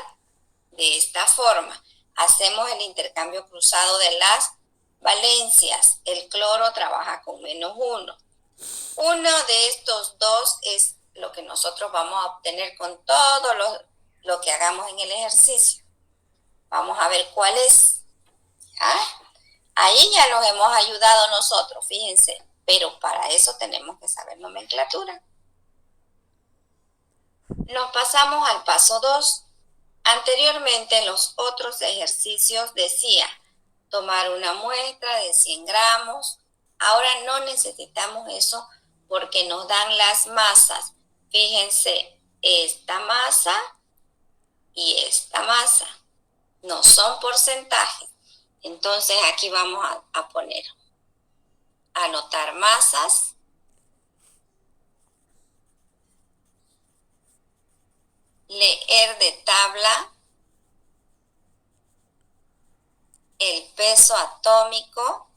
de esta forma. Hacemos el intercambio cruzado de las valencias. El cloro trabaja con -1. Uno de estos dos es lo que nosotros vamos a obtener con todo lo que hagamos en el ejercicio. Vamos a ver cuál es. ¿Ah? Ahí ya nos hemos ayudado nosotros, fíjense. Pero para eso tenemos que saber nomenclatura. Nos pasamos al paso 2. Anteriormente en los otros ejercicios decía tomar una muestra de 100 gramos. Ahora no necesitamos eso porque nos dan las masas. Fíjense, esta masa y esta masa no son porcentajes. Entonces aquí vamos a poner, anotar masas. Leer de tabla el peso atómico,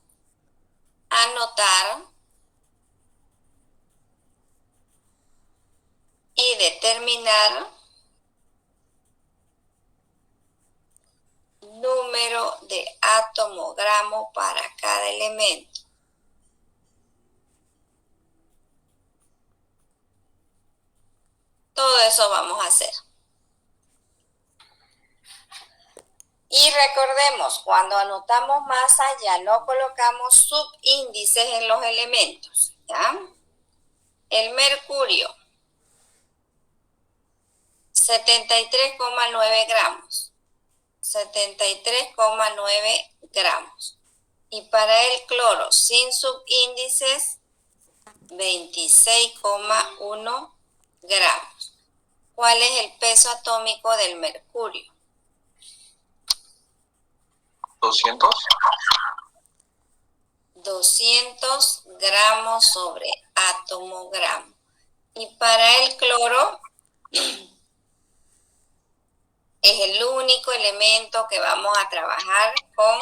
anotar y determinar número de átomo gramo para cada elemento. Todo eso vamos a hacer. Y recordemos, cuando anotamos masa ya no colocamos subíndices en los elementos, ¿ya? El mercurio, 73,9 gramos. 73,9 gramos. Y para el cloro, sin subíndices, 26,1 gramos. ¿Cuál es el peso atómico del mercurio? 200. 200 gramos sobre átomo gramo. Y para el cloro, es el único elemento que vamos a trabajar con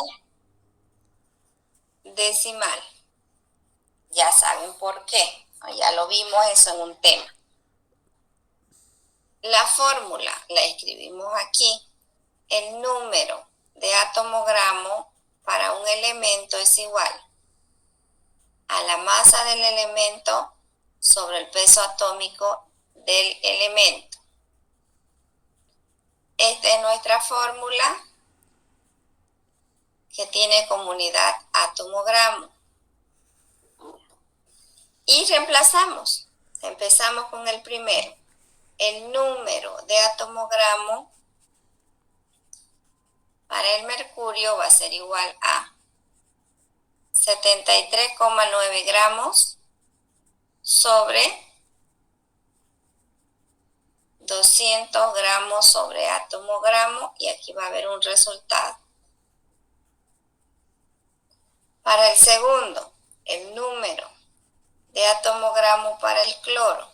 decimal. Ya saben por qué. Ya lo vimos eso en un tema. La fórmula la escribimos aquí. El número de átomo gramo para un elemento es igual a la masa del elemento sobre el peso atómico del elemento. Esta es nuestra fórmula que tiene como unidad átomo-gramo. Y reemplazamos. Empezamos con el primero. El número de átomo-gramo para el mercurio va a ser igual a 73,9 gramos sobre 200 gramos sobre átomo gramo, y aquí va a haber un resultado. Para el segundo, el número de átomo gramo para el cloro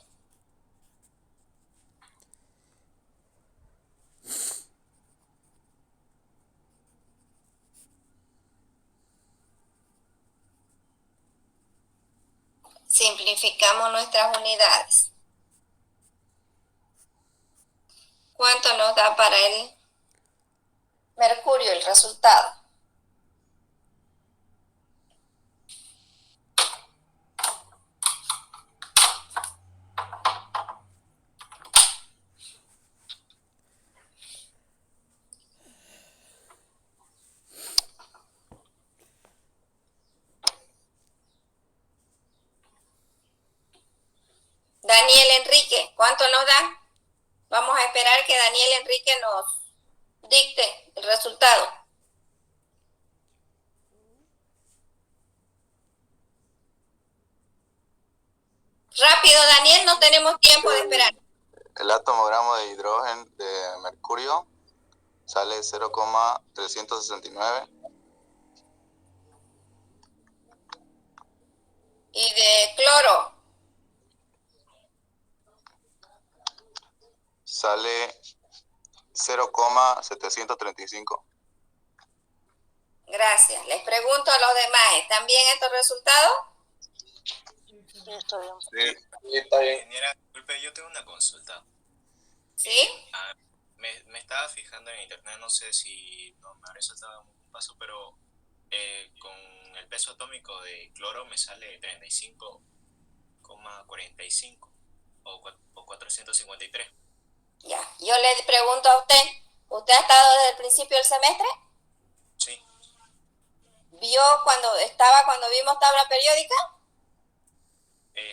simplificamos nuestras unidades. ¿Cuánto nos da para el mercurio el resultado? Daniel Enrique, ¿cuánto nos da? Vamos a esperar que Daniel Enrique nos dicte el resultado. Rápido, Daniel, no tenemos tiempo de esperar. El átomo gramo de hidrógeno de mercurio sale 0,369. Y de cloro sale 0,735. Gracias. Les pregunto a los demás, ¿están bien estos resultados? Sí, está bien. Sí, está bien. Ingeniera, disculpe, yo tengo una consulta. ¿Sí? Me estaba fijando en internet, no sé si no me habré saltado un paso, pero con el peso atómico de cloro me sale 35,45 o 453. Ya. Yo le pregunto a usted, ¿usted ha estado desde el principio del semestre? Sí, ¿Vio cuando vimos tabla periódica?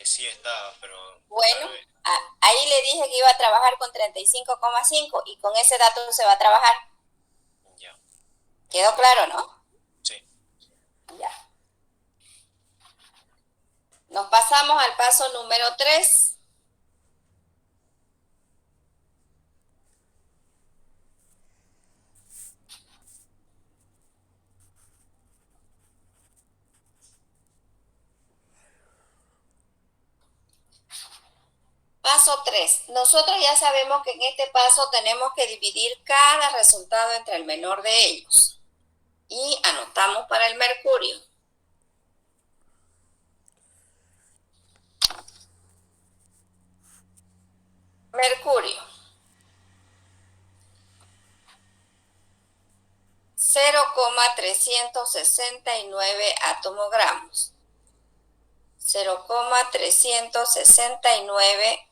sí estaba, pero... Bueno, ahí le dije que iba a trabajar con 35,5 y con ese dato se va a trabajar. Ya, ¿Quedó claro, no? sí. Ya. Nos pasamos al paso número 3. Paso 3. Nosotros ya sabemos que en este paso tenemos que dividir cada resultado entre el menor de ellos. Y anotamos para el mercurio. Mercurio. 0,369 atomogramos. 0,369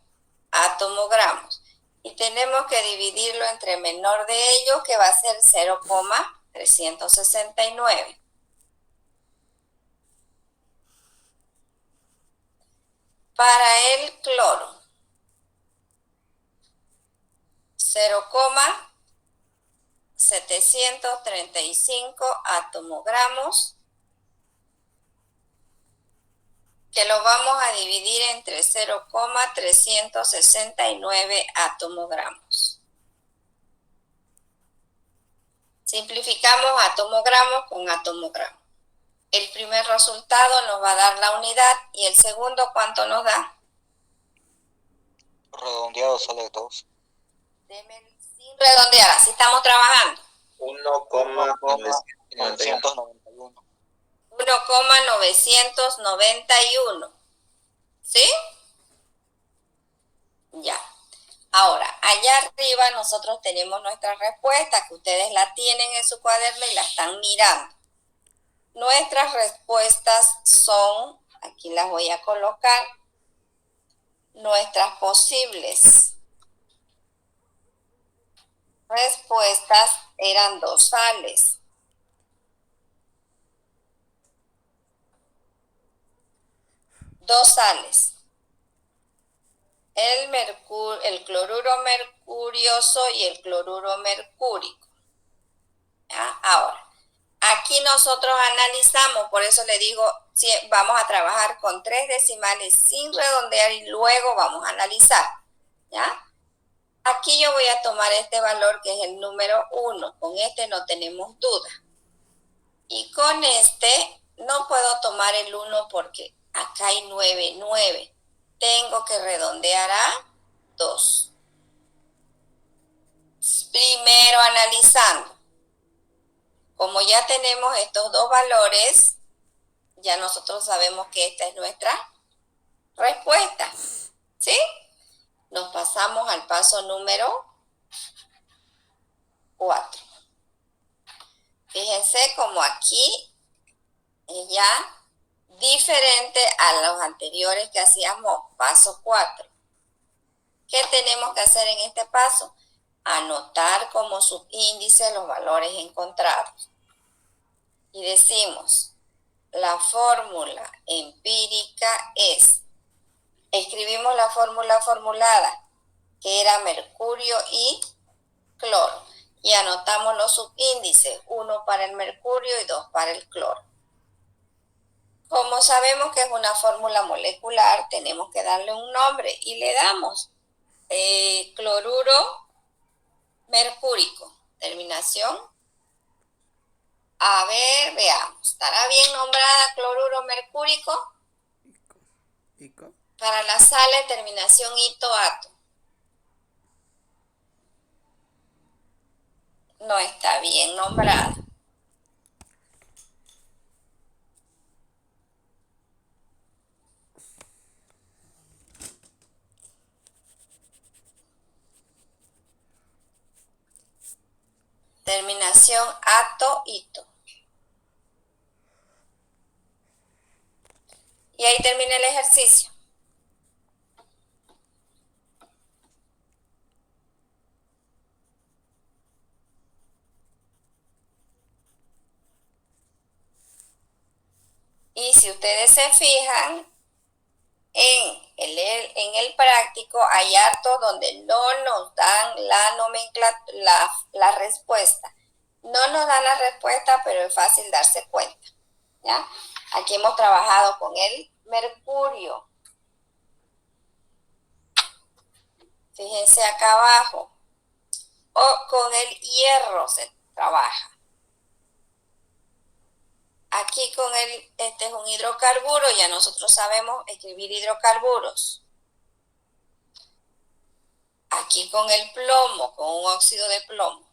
atomogramos. Y tenemos que dividirlo entre el menor de ellos, que va a ser 0,369. Para el cloro, 0,735 atomogramos, que lo vamos a dividir entre 0,369 atomogramos. Simplificamos atomogramos con atomogramos. El primer resultado nos va a dar la unidad y el segundo, ¿cuánto nos da? Redondeado sale 2. Sin redondear, así estamos trabajando. 1,991. 1,991. ¿Sí? Ya. Ahora, allá arriba nosotros tenemos nuestra respuesta, que ustedes la tienen en su cuaderno y la están mirando. Nuestras respuestas son, aquí las voy a colocar, nuestras posibles respuestas eran 2 sales. El cloruro mercurioso y el cloruro mercúrico. ¿Ya? Ahora, aquí nosotros analizamos, por eso le digo, vamos a trabajar con 3 decimales sin redondear y luego vamos a analizar. ¿Ya? Aquí yo voy a tomar este valor que es el número 1. Con este no tenemos duda. Y con este no puedo tomar el 1 porque acá hay 9. Tengo que redondear a 2. Primero analizando. Como ya tenemos estos dos valores, ya nosotros sabemos que esta es nuestra respuesta. ¿Sí? Nos pasamos al paso número 4. Fíjense como aquí es ya diferente a los anteriores que hacíamos, paso 4. ¿Qué tenemos que hacer en este paso? Anotar como subíndice los valores encontrados. Y decimos, la fórmula empírica es, escribimos la fórmula formulada, que era mercurio y cloro. Y anotamos los subíndices, 1 para el mercurio y 2 para el cloro. Como sabemos que es una fórmula molecular, tenemos que darle un nombre y le damos cloruro mercúrico. Terminación. A ver, veamos. ¿Estará bien nombrada cloruro mercúrico? Ico. Para las sales, terminación ito-ato. No está bien nombrada. Terminación ato-ito. Y ahí termina el ejercicio. Y si ustedes se fijan, en el práctico hay hartos donde no nos dan la nomenclatura, la respuesta. No nos dan la respuesta, pero es fácil darse cuenta. ¿Ya? Aquí hemos trabajado con el mercurio. Fíjense acá abajo. O con el hierro se trabaja. Aquí con este es un hidrocarburo, ya nosotros sabemos escribir hidrocarburos. Aquí con el plomo, con un óxido de plomo.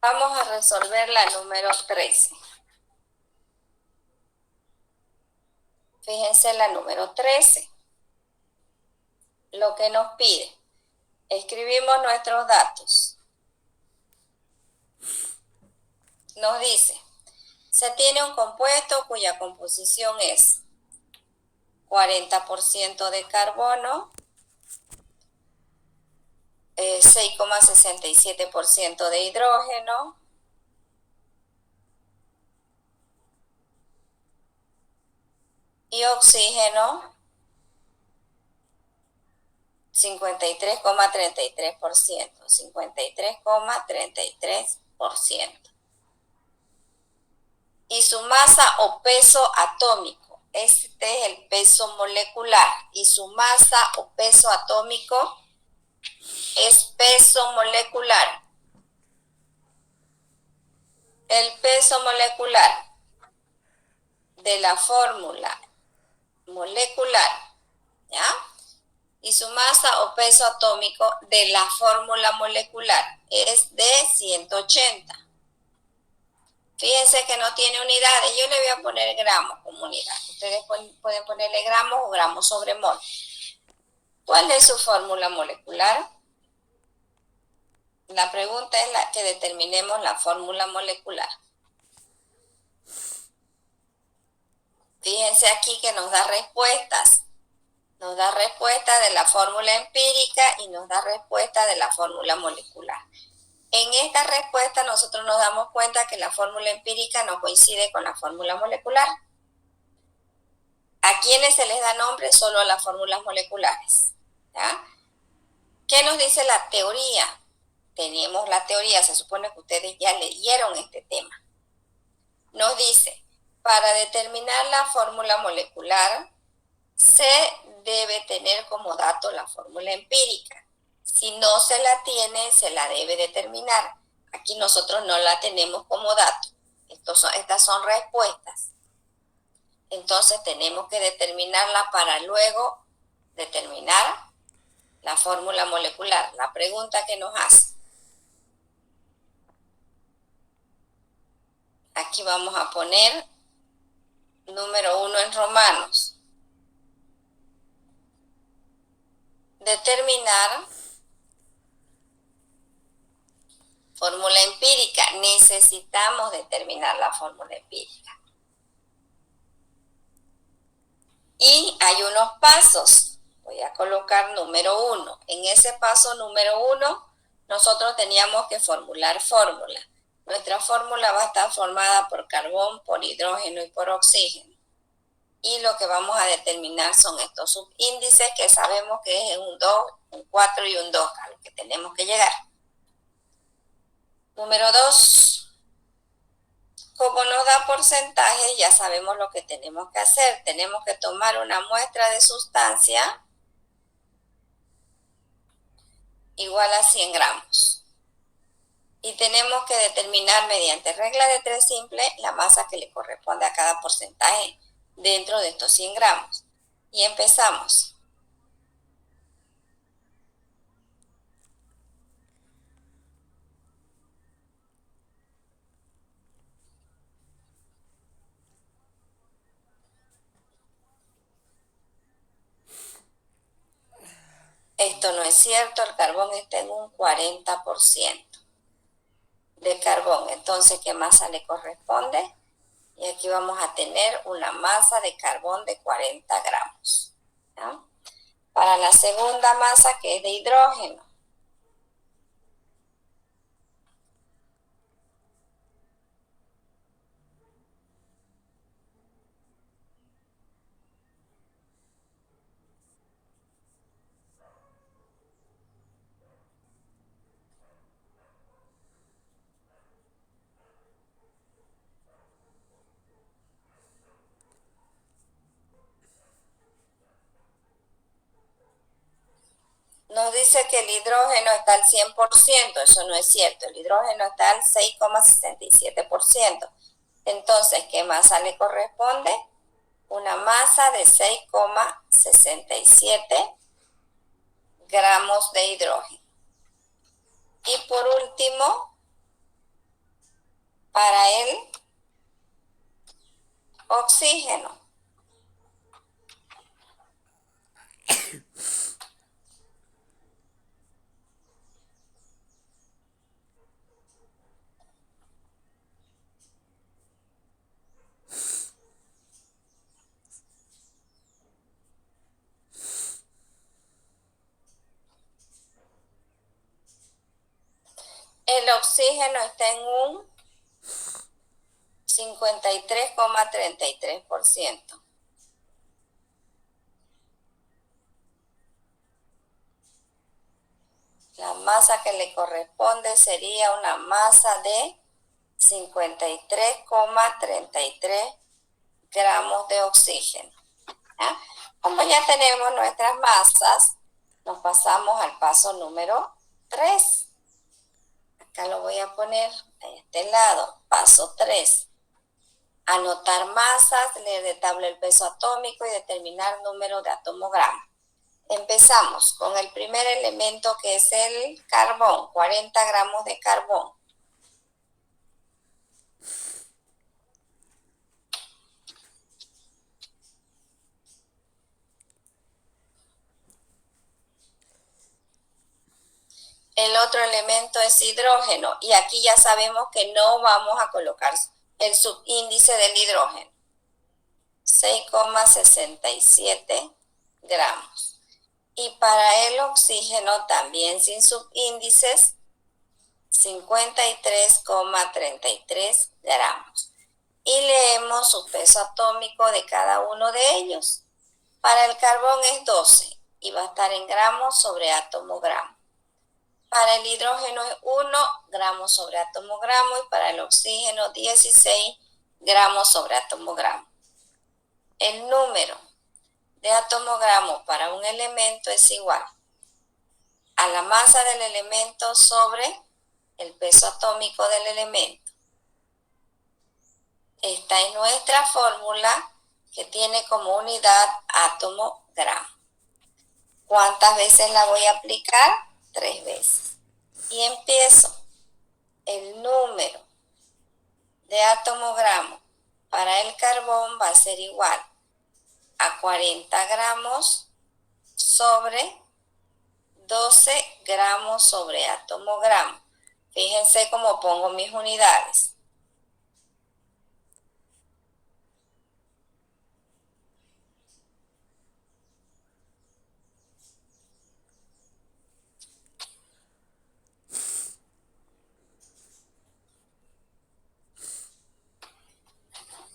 Vamos a resolver la número 13. Fíjense la número 13. lo que nos pide. Escribimos nuestros datos. Nos dice, se tiene un compuesto cuya composición es 40% de carbono, 6,67% de hidrógeno, y oxígeno 53,33%, 53,33%. Y su masa o peso atómico, este es el peso molecular, y su masa o peso atómico es peso molecular. El peso molecular de la fórmula molecular, ¿ya? Y su masa o peso atómico de la fórmula molecular es de 180. Fíjense que no tiene unidades. Yo le voy a poner gramos como unidad. Ustedes pueden ponerle gramos o gramos sobre mol. ¿Cuál es su fórmula molecular? La pregunta es que determinemos la fórmula molecular. Fíjense aquí que nos da respuestas. Nos da respuesta de la fórmula empírica y nos da respuesta de la fórmula molecular. En esta respuesta nosotros nos damos cuenta que la fórmula empírica no coincide con la fórmula molecular. ¿A quiénes se les da nombre? Solo a las fórmulas moleculares, ¿ya? ¿Qué nos dice la teoría? Tenemos la teoría, se supone que ustedes ya leyeron este tema. Nos dice, para determinar la fórmula molecular, se debe tener como dato la fórmula empírica. Si no se la tiene, se la debe determinar. Aquí nosotros no la tenemos como dato. Estas son respuestas. Entonces tenemos que determinarla para luego determinar la fórmula molecular. La pregunta que nos hace. Aquí vamos a poner número 1 en romanos. Determinar fórmula empírica. Necesitamos determinar la fórmula empírica. Y hay unos pasos. Voy a colocar número 1. En ese paso número 1, nosotros teníamos que formular fórmula. Nuestra fórmula va a estar formada por carbón, por hidrógeno y por oxígeno. Y lo que vamos a determinar son estos subíndices que sabemos que es un 2, un 4 y un 2, a lo que tenemos que llegar. Número 2. Como nos da porcentajes, ya sabemos lo que tenemos que hacer. Tenemos que tomar una muestra de sustancia igual a 100 gramos. Y tenemos que determinar mediante regla de 3 simple la masa que le corresponde a cada porcentaje dentro de estos 100 gramos. Y empezamos. Esto no es cierto, el carbón está en un 40% de carbón. Entonces, ¿qué masa le corresponde? Y aquí vamos a tener una masa de carbón de 40 gramos. ¿Ya? Para la segunda masa, que es de hidrógeno. Nos dice que el hidrógeno está al 100%, eso no es cierto, el hidrógeno está al 6,67%. Entonces, ¿qué masa le corresponde? Una masa de 6,67 gramos de hidrógeno. Y por último, para el oxígeno. oxígeno está en un 53,33%. La masa que le corresponde sería una masa de 53,33 gramos de oxígeno. ¿Ya? Como ya tenemos nuestras masas, nos pasamos al paso número 3. Acá lo voy a poner a este lado. Paso 3. Anotar masas, leer de tabla el peso atómico y determinar número de atomogramos. Empezamos con el primer elemento que es el carbón, 40 gramos de carbón. El otro elemento es hidrógeno y aquí ya sabemos que no vamos a colocar el subíndice del hidrógeno. 6,67 gramos. Y para el oxígeno también sin subíndices, 53,33 gramos. Y leemos su peso atómico de cada uno de ellos. Para el carbón es 12 y va a estar en gramos sobre átomo gramo. Para el hidrógeno es 1 gramo sobre átomo gramo y para el oxígeno 16 gramos sobre átomo gramo. El número de atomogramos para un elemento es igual a la masa del elemento sobre el peso atómico del elemento. Esta es nuestra fórmula que tiene como unidad átomo gramo. ¿Cuántas veces la voy a aplicar? 3 veces. Y empiezo. El número de atomogramos para el carbón va a ser igual a 40 gramos sobre 12 gramos sobre átomo gramo. Fíjense cómo pongo mis unidades.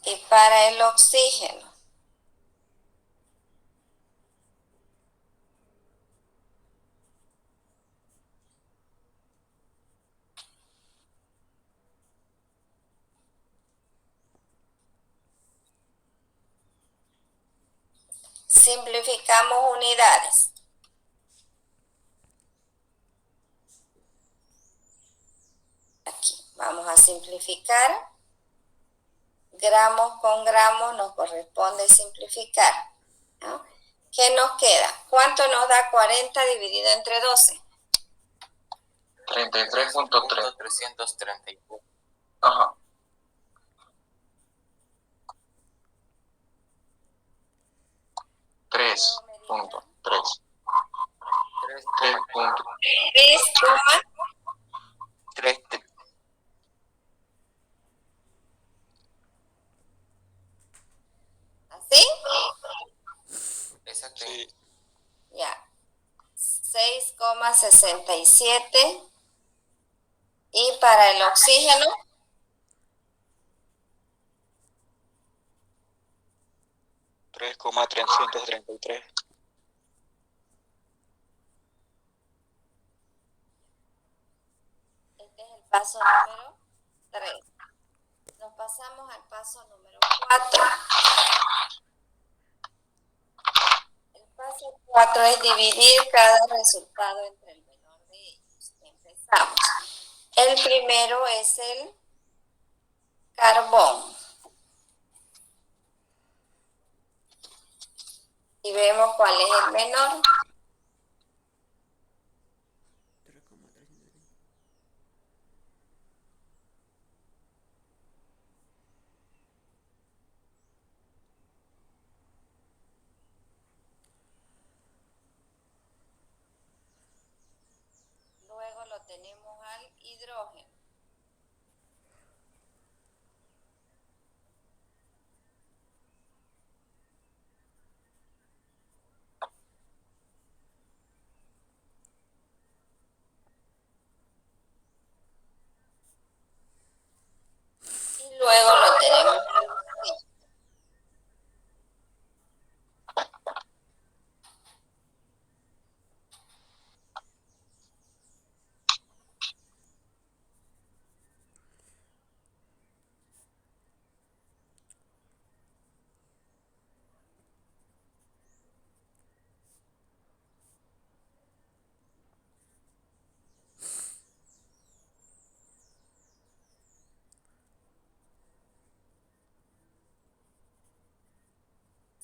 Y para el oxígeno, simplificamos unidades. Aquí vamos a simplificar. Gramos con gramos nos corresponde simplificar, ¿no? ¿Qué nos queda? ¿Cuánto nos da 40 dividido entre 12? 33.3. 334. Ajá. Tres punto tres. 3, 3, ¿así? Exacto. sí, Ya. 6,67. Y para el oxígeno, 3,333. este es el paso número 3. Nos pasamos al paso número 4. El paso 4 es dividir cada resultado entre el menor de ellos. Empezamos. El primero es el carbón. Y vemos cuál es el menor. Luego lo tenemos al hidrógeno.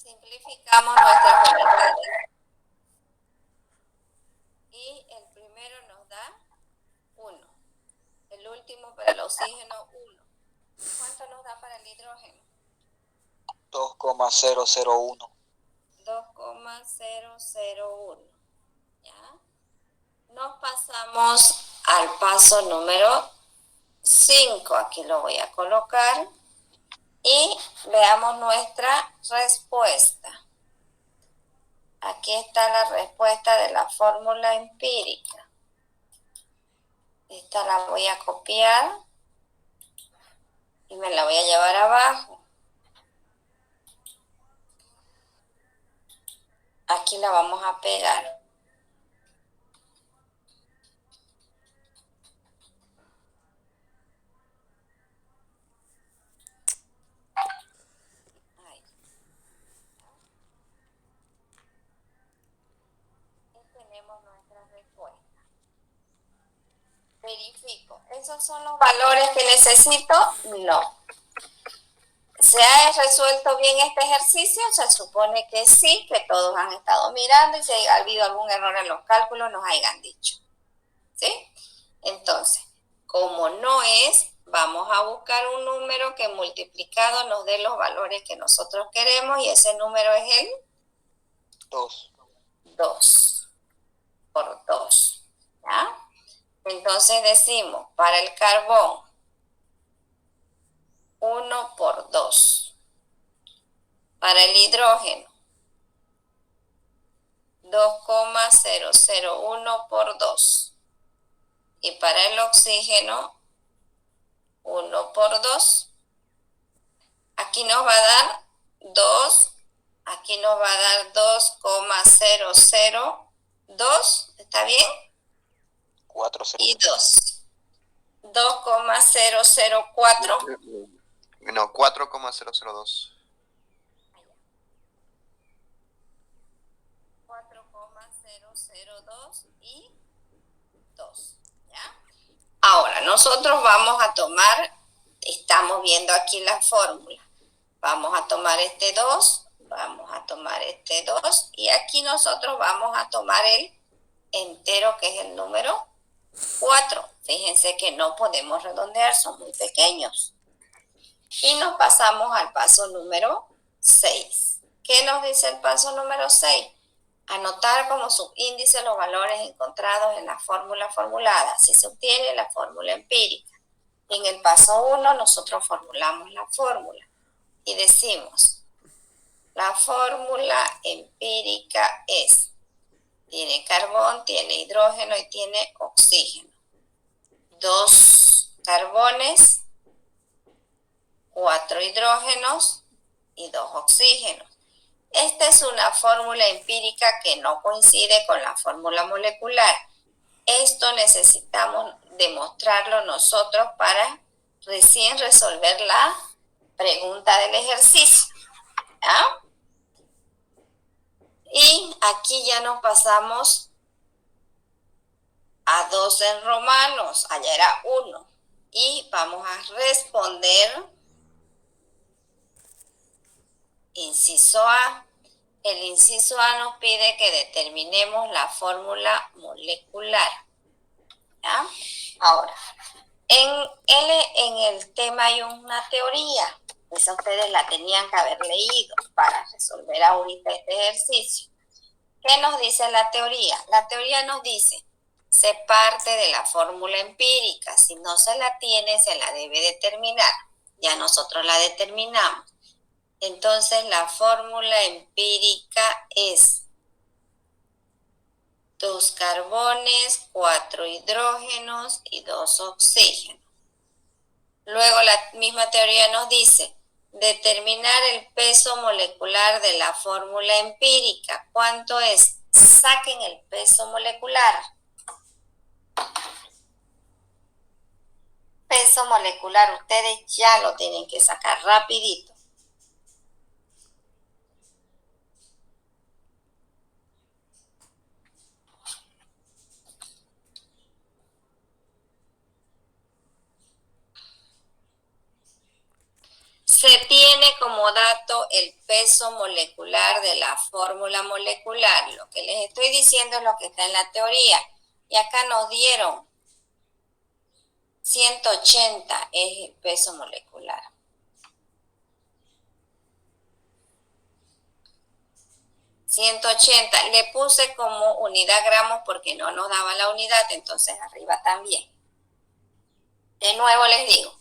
Simplificamos nuestras unidades. Y el primero nos da 1. El último para el oxígeno 1. ¿Cuánto nos da para el hidrógeno? 2,001. 2,001. ¿Ya? Nos pasamos al paso número 5. Aquí lo voy a colocar. Y veamos nuestra respuesta. Aquí está la respuesta de la fórmula empírica. Esta la voy a copiar y me la voy a llevar abajo. Aquí la vamos a pegar. Ahí. Y tenemos nuestra respuesta. Verifico. ¿Esos son los valores que necesito? No. ¿Se ha resuelto bien este ejercicio? Se supone que sí, que todos han estado mirando y si ha habido algún error en los cálculos nos hayan dicho. ¿Sí? Entonces, como no es, vamos a buscar un número que multiplicado nos dé los valores que nosotros queremos y ese número es el 2. 2 por 2. ¿Ya? Entonces decimos, para el carbón, 1 por 2. Para el hidrógeno, 2,001 por 2. Y para el oxígeno, 1 por 2. Aquí nos va a dar 2. Aquí nos va a dar 2,002. ¿Está bien? 4, 0. Y 2. 2,004. No, 4,002. 4,002 y 2. ¿Ya? Ahora, nosotros vamos a tomar, estamos viendo aquí la fórmula. Vamos a tomar este 2, vamos a tomar este 2 y aquí nosotros vamos a tomar el entero que es el número 4. Fíjense que no podemos redondear, son muy pequeños. Y nos pasamos al paso número 6. ¿Qué nos dice el paso número 6? Anotar como subíndice los valores encontrados en la fórmula formulada. Si se obtiene la fórmula empírica. En el paso 1 nosotros formulamos la fórmula y decimos, la fórmula empírica es, tiene carbón, tiene hidrógeno y tiene oxígeno. 2 carbones, 4 hidrógenos y 2 oxígenos. Esta es una fórmula empírica que no coincide con la fórmula molecular. Esto necesitamos demostrarlo nosotros para recién resolver la pregunta del ejercicio. ¿Ya? Y aquí ya nos pasamos a 2 en romanos, allá era 1. Y vamos a responder inciso A. El inciso A nos pide que determinemos la fórmula molecular. ¿Ya? Ahora, en el tema hay una teoría. Esa ustedes la tenían que haber leído para resolver ahorita este ejercicio. ¿Qué nos dice la teoría? La teoría nos dice, se parte de la fórmula empírica. Si no se la tiene, se la debe determinar. Ya nosotros la determinamos. Entonces, la fórmula empírica es 2 carbones, 4 hidrógenos y 2 oxígenos. Luego, la misma teoría nos dice, determinar el peso molecular de la fórmula empírica. ¿Cuánto es? Saquen el peso molecular. Peso molecular, ustedes ya lo tienen que sacar rapidito. Se tiene como dato el peso molecular de la fórmula molecular. Lo que les estoy diciendo es lo que está en la teoría. Y acá nos dieron 180 es el peso molecular. ...180... Le puse como unidad gramos porque no nos daba la unidad, entonces arriba también. De nuevo les digo,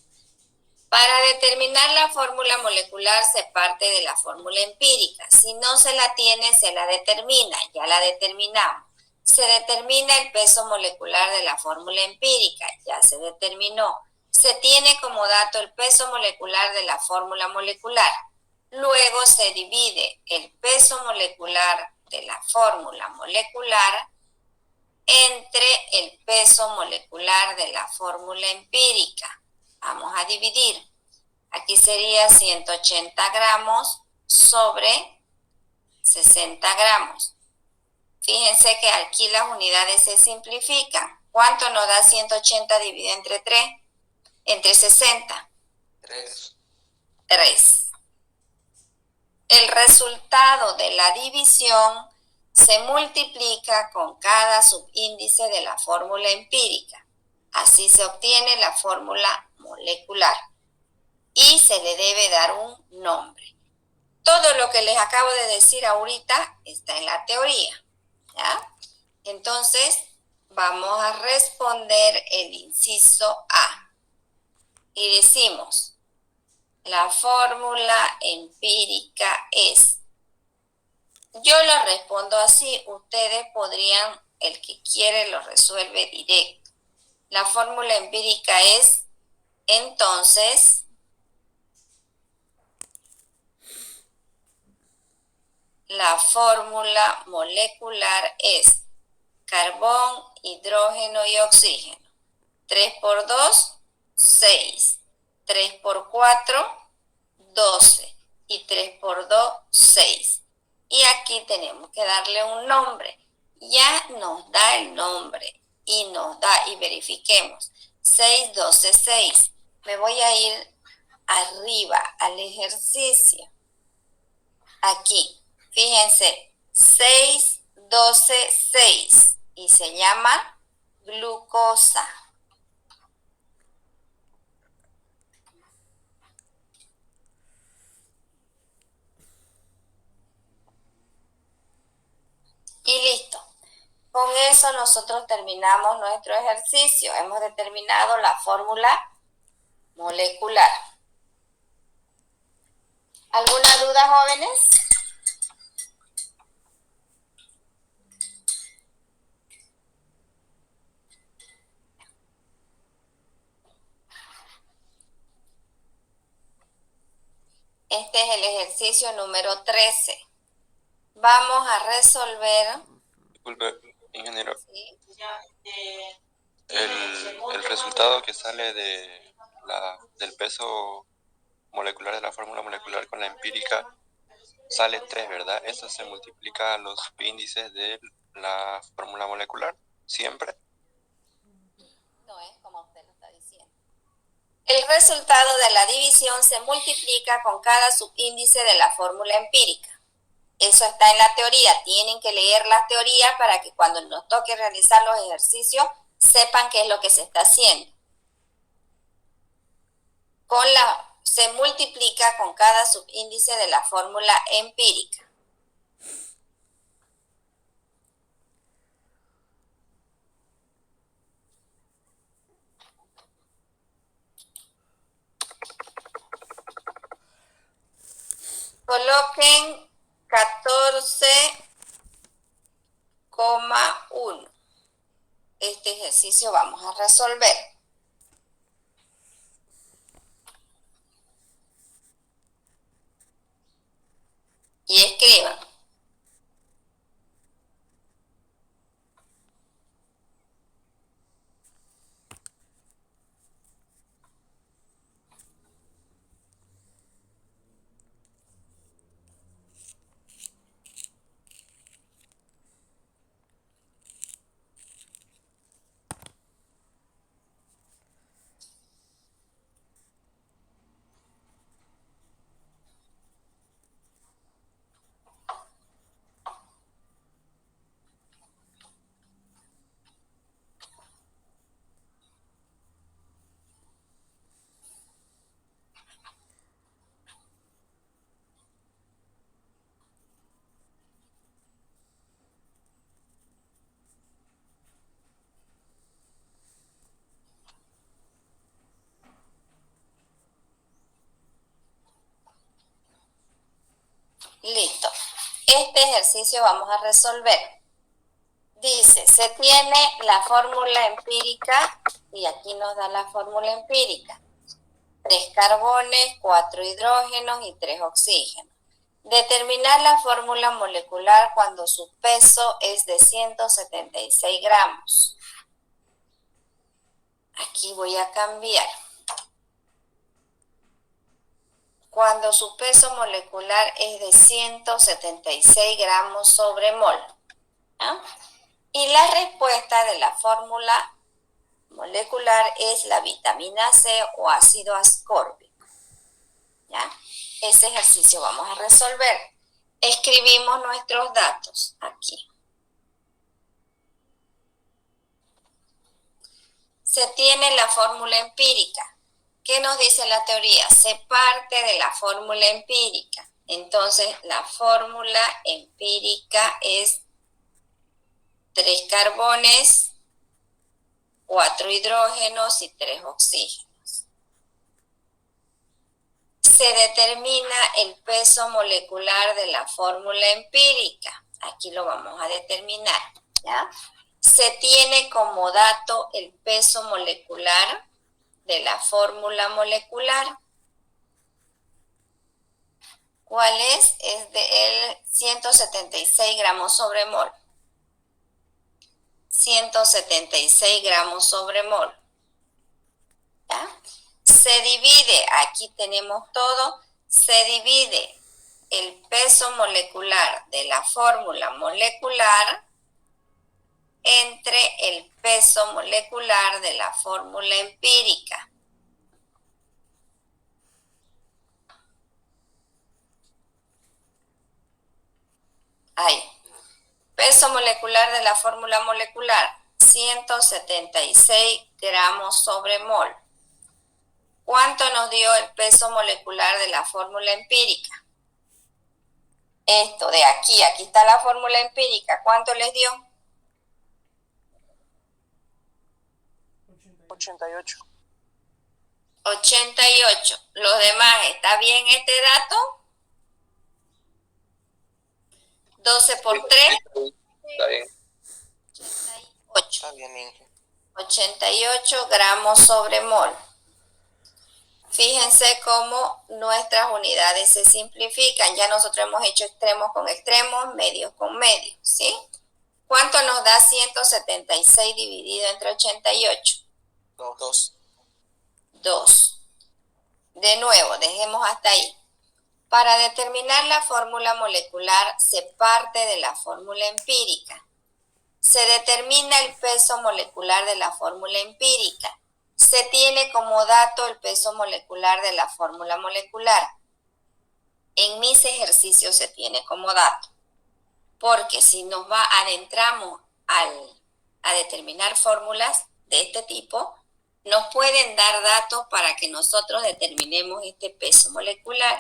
para determinar la fórmula molecular se parte de la fórmula empírica. Si no se la tiene, se la determina. Ya la determinamos. Se determina el peso molecular de la fórmula empírica. Ya se determinó. Se tiene como dato el peso molecular de la fórmula molecular. Luego se divide el peso molecular de la fórmula molecular entre el peso molecular de la fórmula empírica. Vamos a dividir. Aquí sería 180 gramos sobre 60 gramos. Fíjense que aquí las unidades se simplifican. ¿Cuánto nos da 180 dividido entre 3? Entre 60. 3. 3. El resultado de la división se multiplica con cada subíndice de la fórmula empírica. Así se obtiene la fórmula molecular. Y se le debe dar un nombre. Todo lo que les acabo de decir ahorita está en la teoría, ¿ya? Entonces, vamos a responder el inciso A. Y decimos, la fórmula empírica es. Yo lo respondo así, ustedes podrían, el que quiere lo resuelve directo. La fórmula empírica es, entonces, la fórmula molecular es carbón, hidrógeno y oxígeno. 3 por 2, 6. 3 por 4, 12. Y 3 por 2, 6. Y aquí tenemos que darle un nombre. Ya nos da el nombre y nos da, y verifiquemos. 6, 12, 6. Me voy a ir arriba al ejercicio. Aquí. Fíjense, 6, 12, 6 y se llama glucosa. Y listo. Con eso nosotros terminamos nuestro ejercicio. Hemos determinado la fórmula molecular. ¿Alguna duda, jóvenes? Este es el ejercicio número 13. Vamos a resolver. Disculpe, ingeniero. ¿Sí? El resultado que sale del peso molecular de la fórmula molecular con la empírica sale 3, ¿verdad? Eso se multiplica a los índices de la fórmula molecular, siempre. No es como usted lo está diciendo. El resultado de la división se multiplica con cada subíndice de la fórmula empírica. Eso está en la teoría. Tienen que leer las teorías para que cuando nos toque realizar los ejercicios sepan qué es lo que se está haciendo. Se multiplica con cada subíndice de la fórmula empírica. Coloquen 14,1. Este ejercicio vamos a resolver. Y escriban. Listo. Este ejercicio vamos a resolver. Dice, se tiene la fórmula empírica, y aquí nos da la fórmula empírica. 3 carbones, 4 hidrógenos y 3 oxígenos. Determinar la fórmula molecular cuando su peso es de 176 gramos. Aquí voy a cambiar. Cuando su peso molecular es de 176 gramos sobre mol. ¿Ah? Y la respuesta de la fórmula molecular es la vitamina C o ácido ascórbico. ¿Ya? Ese ejercicio vamos a resolver. Escribimos nuestros datos aquí. Se tiene la fórmula empírica. ¿Qué nos dice la teoría? Se parte de la fórmula empírica. Entonces, la fórmula empírica es 3 carbones, 4 hidrógenos y 3 oxígenos. Se determina el peso molecular de la fórmula empírica. Aquí lo vamos a determinar, ¿ya? Se tiene como dato el peso molecular de la fórmula molecular. ¿Cuál es? Es de el 176 gramos sobre mol. 176 gramos sobre mol. ¿Ya? Se divide, aquí tenemos todo, se divide el peso molecular de la fórmula molecular entre el peso molecular de la fórmula empírica. Ahí. Peso molecular de la fórmula molecular, 176 gramos sobre mol. ¿Cuánto nos dio el peso molecular de la fórmula empírica? Esto de aquí está la fórmula empírica. ¿Cuánto les dio? 88. 88. ¿Los demás está bien este dato? 12 por 3. Está bien. 88. Está bien, Inge. 88 gramos sobre mol. Fíjense cómo nuestras unidades se simplifican. Ya nosotros hemos hecho extremos con extremos, medios con medios, ¿sí? ¿Cuánto nos da 176 dividido entre 88? 2. 2. De nuevo, dejemos hasta ahí. Para determinar la fórmula molecular se parte de la fórmula empírica. Se determina el peso molecular de la fórmula empírica. Se tiene como dato el peso molecular de la fórmula molecular. En mis ejercicios se tiene como dato. Porque si nos adentramos a determinar fórmulas de este tipo, nos pueden dar datos para que nosotros determinemos este peso molecular,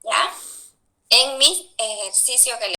¿ya? En mis ejercicios que